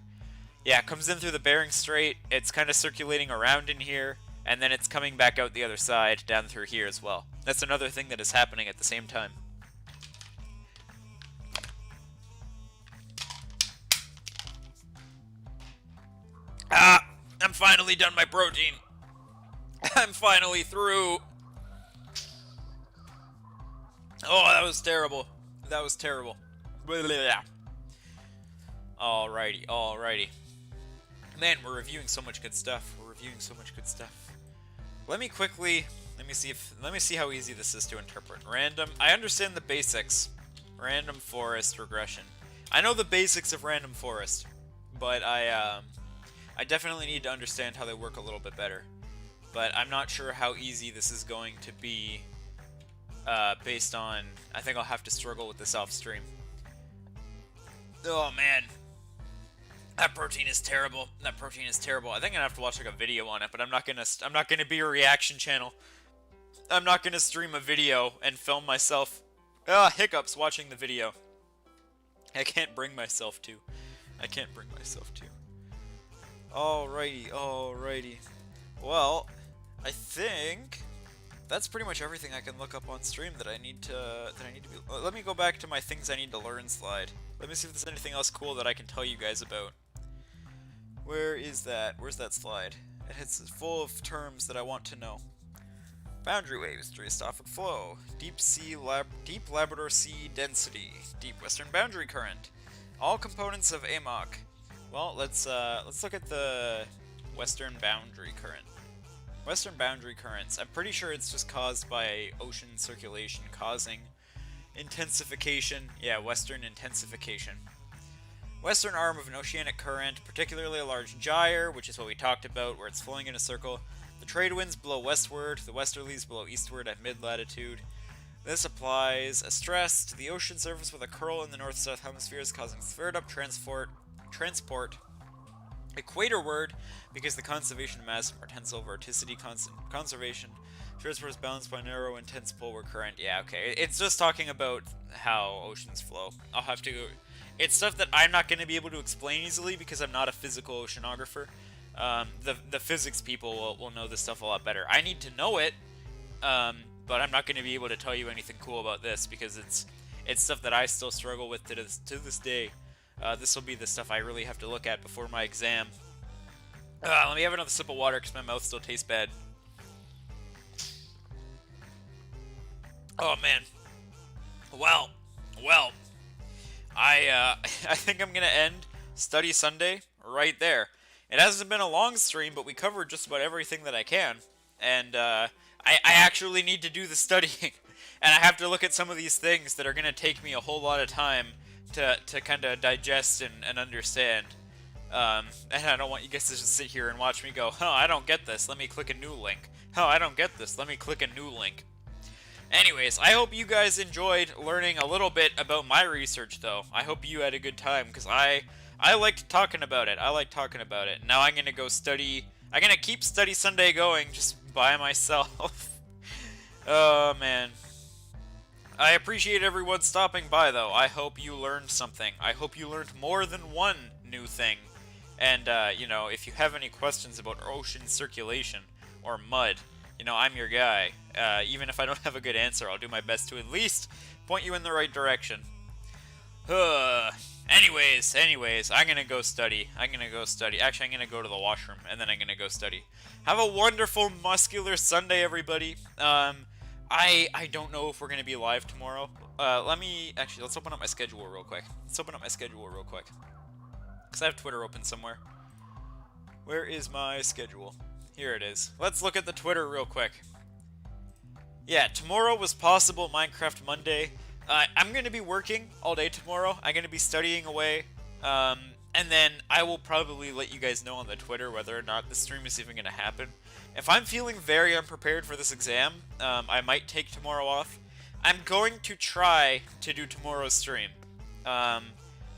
Speaker 1: Yeah, it comes in through the Bering Strait, it's kind of circulating around in here, and then it's coming back out the other side, down through here as well. That's another thing that is happening at the same time. Ah! I'm finally done my protein! I'm finally through! Oh, that was terrible. That was terrible. Alrighty, alrighty. Man, we're reviewing so much good stuff. We're reviewing so much good stuff. Let me see how easy this is to interpret. Random. I understand the basics. Random forest regression. I know the basics of random forest, but I definitely need to understand how they work a little bit better. But I'm not sure how easy this is going to be based on... I think I'll have to struggle with this off stream. Oh man. That protein is terrible. That protein is terrible. I think I'm gonna have to watch like a video on it, but I'm not gonna be a reaction channel. I'm not gonna stream a video and film myself. Hiccups watching the video. I can't bring myself to. Alrighty, alrighty. Well, I think that's pretty much everything I can look up on stream that I need to be. Let me go back to my things I need to learn slide. Let me see if there's anything else cool that I can tell you guys about. Where is that? Where's that slide? It's full of terms that I want to know. Boundary waves, Dreistoffic flow, deep Labrador Sea density, deep western boundary current, all components of AMOC. Well, let's look at the western boundary current. Western boundary currents. I'm pretty sure it's just caused by ocean circulation causing intensification. Yeah, western intensification. Western arm of an oceanic current, particularly a large gyre, which is what we talked about, where it's flowing in a circle. The trade winds blow westward, the westerlies blow eastward at mid-latitude. This applies a stress to the ocean surface with a curl in the north-south hemispheres, causing sphered-up transport equatorward, because the conservation of mass and potential vorticity conservation transport is balanced by narrow, intense poleward current. Yeah, okay. It's just talking about how oceans flow. I'll have to... It's stuff that I'm not going to be able to explain easily because I'm not a physical oceanographer. The physics people will know this stuff a lot better. I need to know it, but I'm not going to be able to tell you anything cool about this because it's stuff that I still struggle with to this day. This will be the stuff I really have to look at before my exam. Let me have another sip of water because my mouth still tastes bad. Oh man. Well. I think I'm gonna end Study Sunday right there. It hasn't been a long stream, but we covered just about everything that I can. And I actually need to do the studying. And I have to look at some of these things that are gonna take me a whole lot of time to kind of digest and understand. And I don't want you guys to just sit here and watch me go, oh, I don't get this, let me click a new link. Oh, I don't get this, let me click a new link. Anyways, I hope you guys enjoyed learning a little bit about my research, though. I hope you had a good time, because I liked talking about it. Now I'm going to go study. I'm going to keep Study Sunday going just by myself. Oh, man. I appreciate everyone stopping by, though. I hope you learned something. I hope you learned more than one new thing. And, you know, if you have any questions about ocean circulation or mud, you know, I'm your guy. Even if I don't have a good answer, I'll do my best to at least point you in the right direction. Anyways, I'm gonna go study. Actually, I'm gonna go to the washroom, and then I'm gonna go study. Have a wonderful muscular Sunday, everybody. I don't know if we're gonna be live tomorrow. Let's open up my schedule real quick. Because I have Twitter open somewhere. Where is my schedule? Here it is. Let's look at the Twitter real quick. Yeah, tomorrow was possible Minecraft Monday. I'm going to be working all day tomorrow. I'm going to be studying away. And then I will probably let you guys know on the Twitter whether or not the stream is even going to happen. If I'm feeling very unprepared for this exam, I might take tomorrow off. I'm going to try to do tomorrow's stream. I'm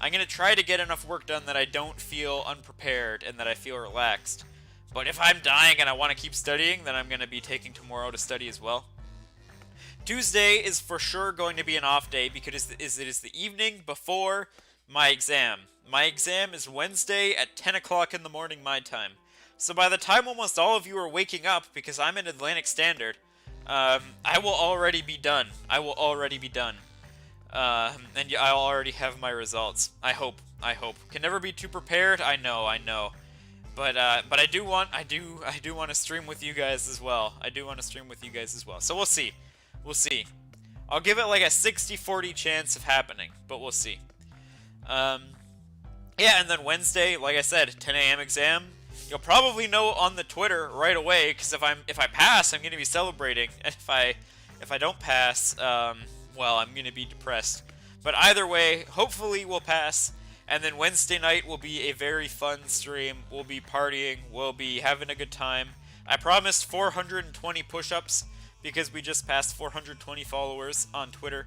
Speaker 1: going to try to get enough work done that I don't feel unprepared and that I feel relaxed. But if I'm dying and I want to keep studying, then I'm going to be taking tomorrow to study as well. Tuesday is for sure going to be an off day because it is the evening before my exam. My exam is Wednesday at 10 o'clock in the morning my time. So by the time almost all of you are waking up, because I'm in Atlantic Standard, I will already be done. And I'll already have my results. I hope. Can never be too prepared. I know. But I do want to stream with you guys as well. So we'll see. I'll give it like a 60-40 chance of happening, but we'll see. Yeah, and then Wednesday, like I said, 10 a.m. exam. You'll probably know on the Twitter right away, because if I pass, I'm gonna be celebrating, and if I don't pass, well, I'm gonna be depressed. But either way, hopefully we'll pass. And then Wednesday night will be a very fun stream. We'll be partying. We'll be having a good time. I promised 420 push-ups because we just passed 420 followers on Twitter.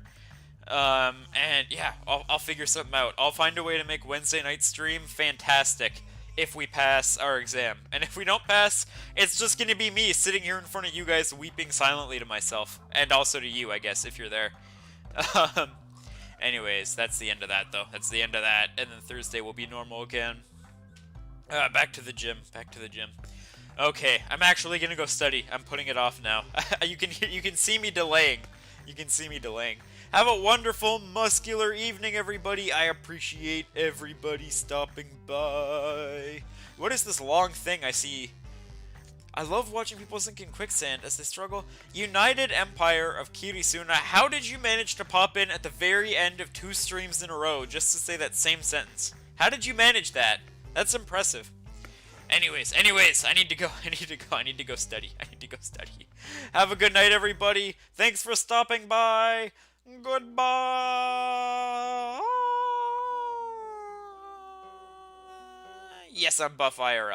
Speaker 1: And yeah, I'll figure something out. I'll find a way to make Wednesday night stream fantastic if we pass our exam. And if we don't pass, it's just going to be me sitting here in front of you guys weeping silently to myself. And also to you, I guess, if you're there. Anyways, that's the end of that, though. That's the end of that. And then Thursday will be normal again. Back to the gym. Back to the gym. Okay, I'm actually gonna go study. I'm putting it off now. You can see me delaying. You can see me delaying. Have a wonderful muscular evening, everybody. I appreciate everybody stopping by. What is this long thing I see? I love watching people sink in quicksand as they struggle. United Empire of Kirisuna. How did you manage to pop in at the very end of 2 streams in a row just to say that same sentence? How did you manage that? That's impressive. Anyways, I need to go. I need to go study. Have a good night, everybody. Thanks for stopping by. Goodbye. Yes, I'm Buff IRL.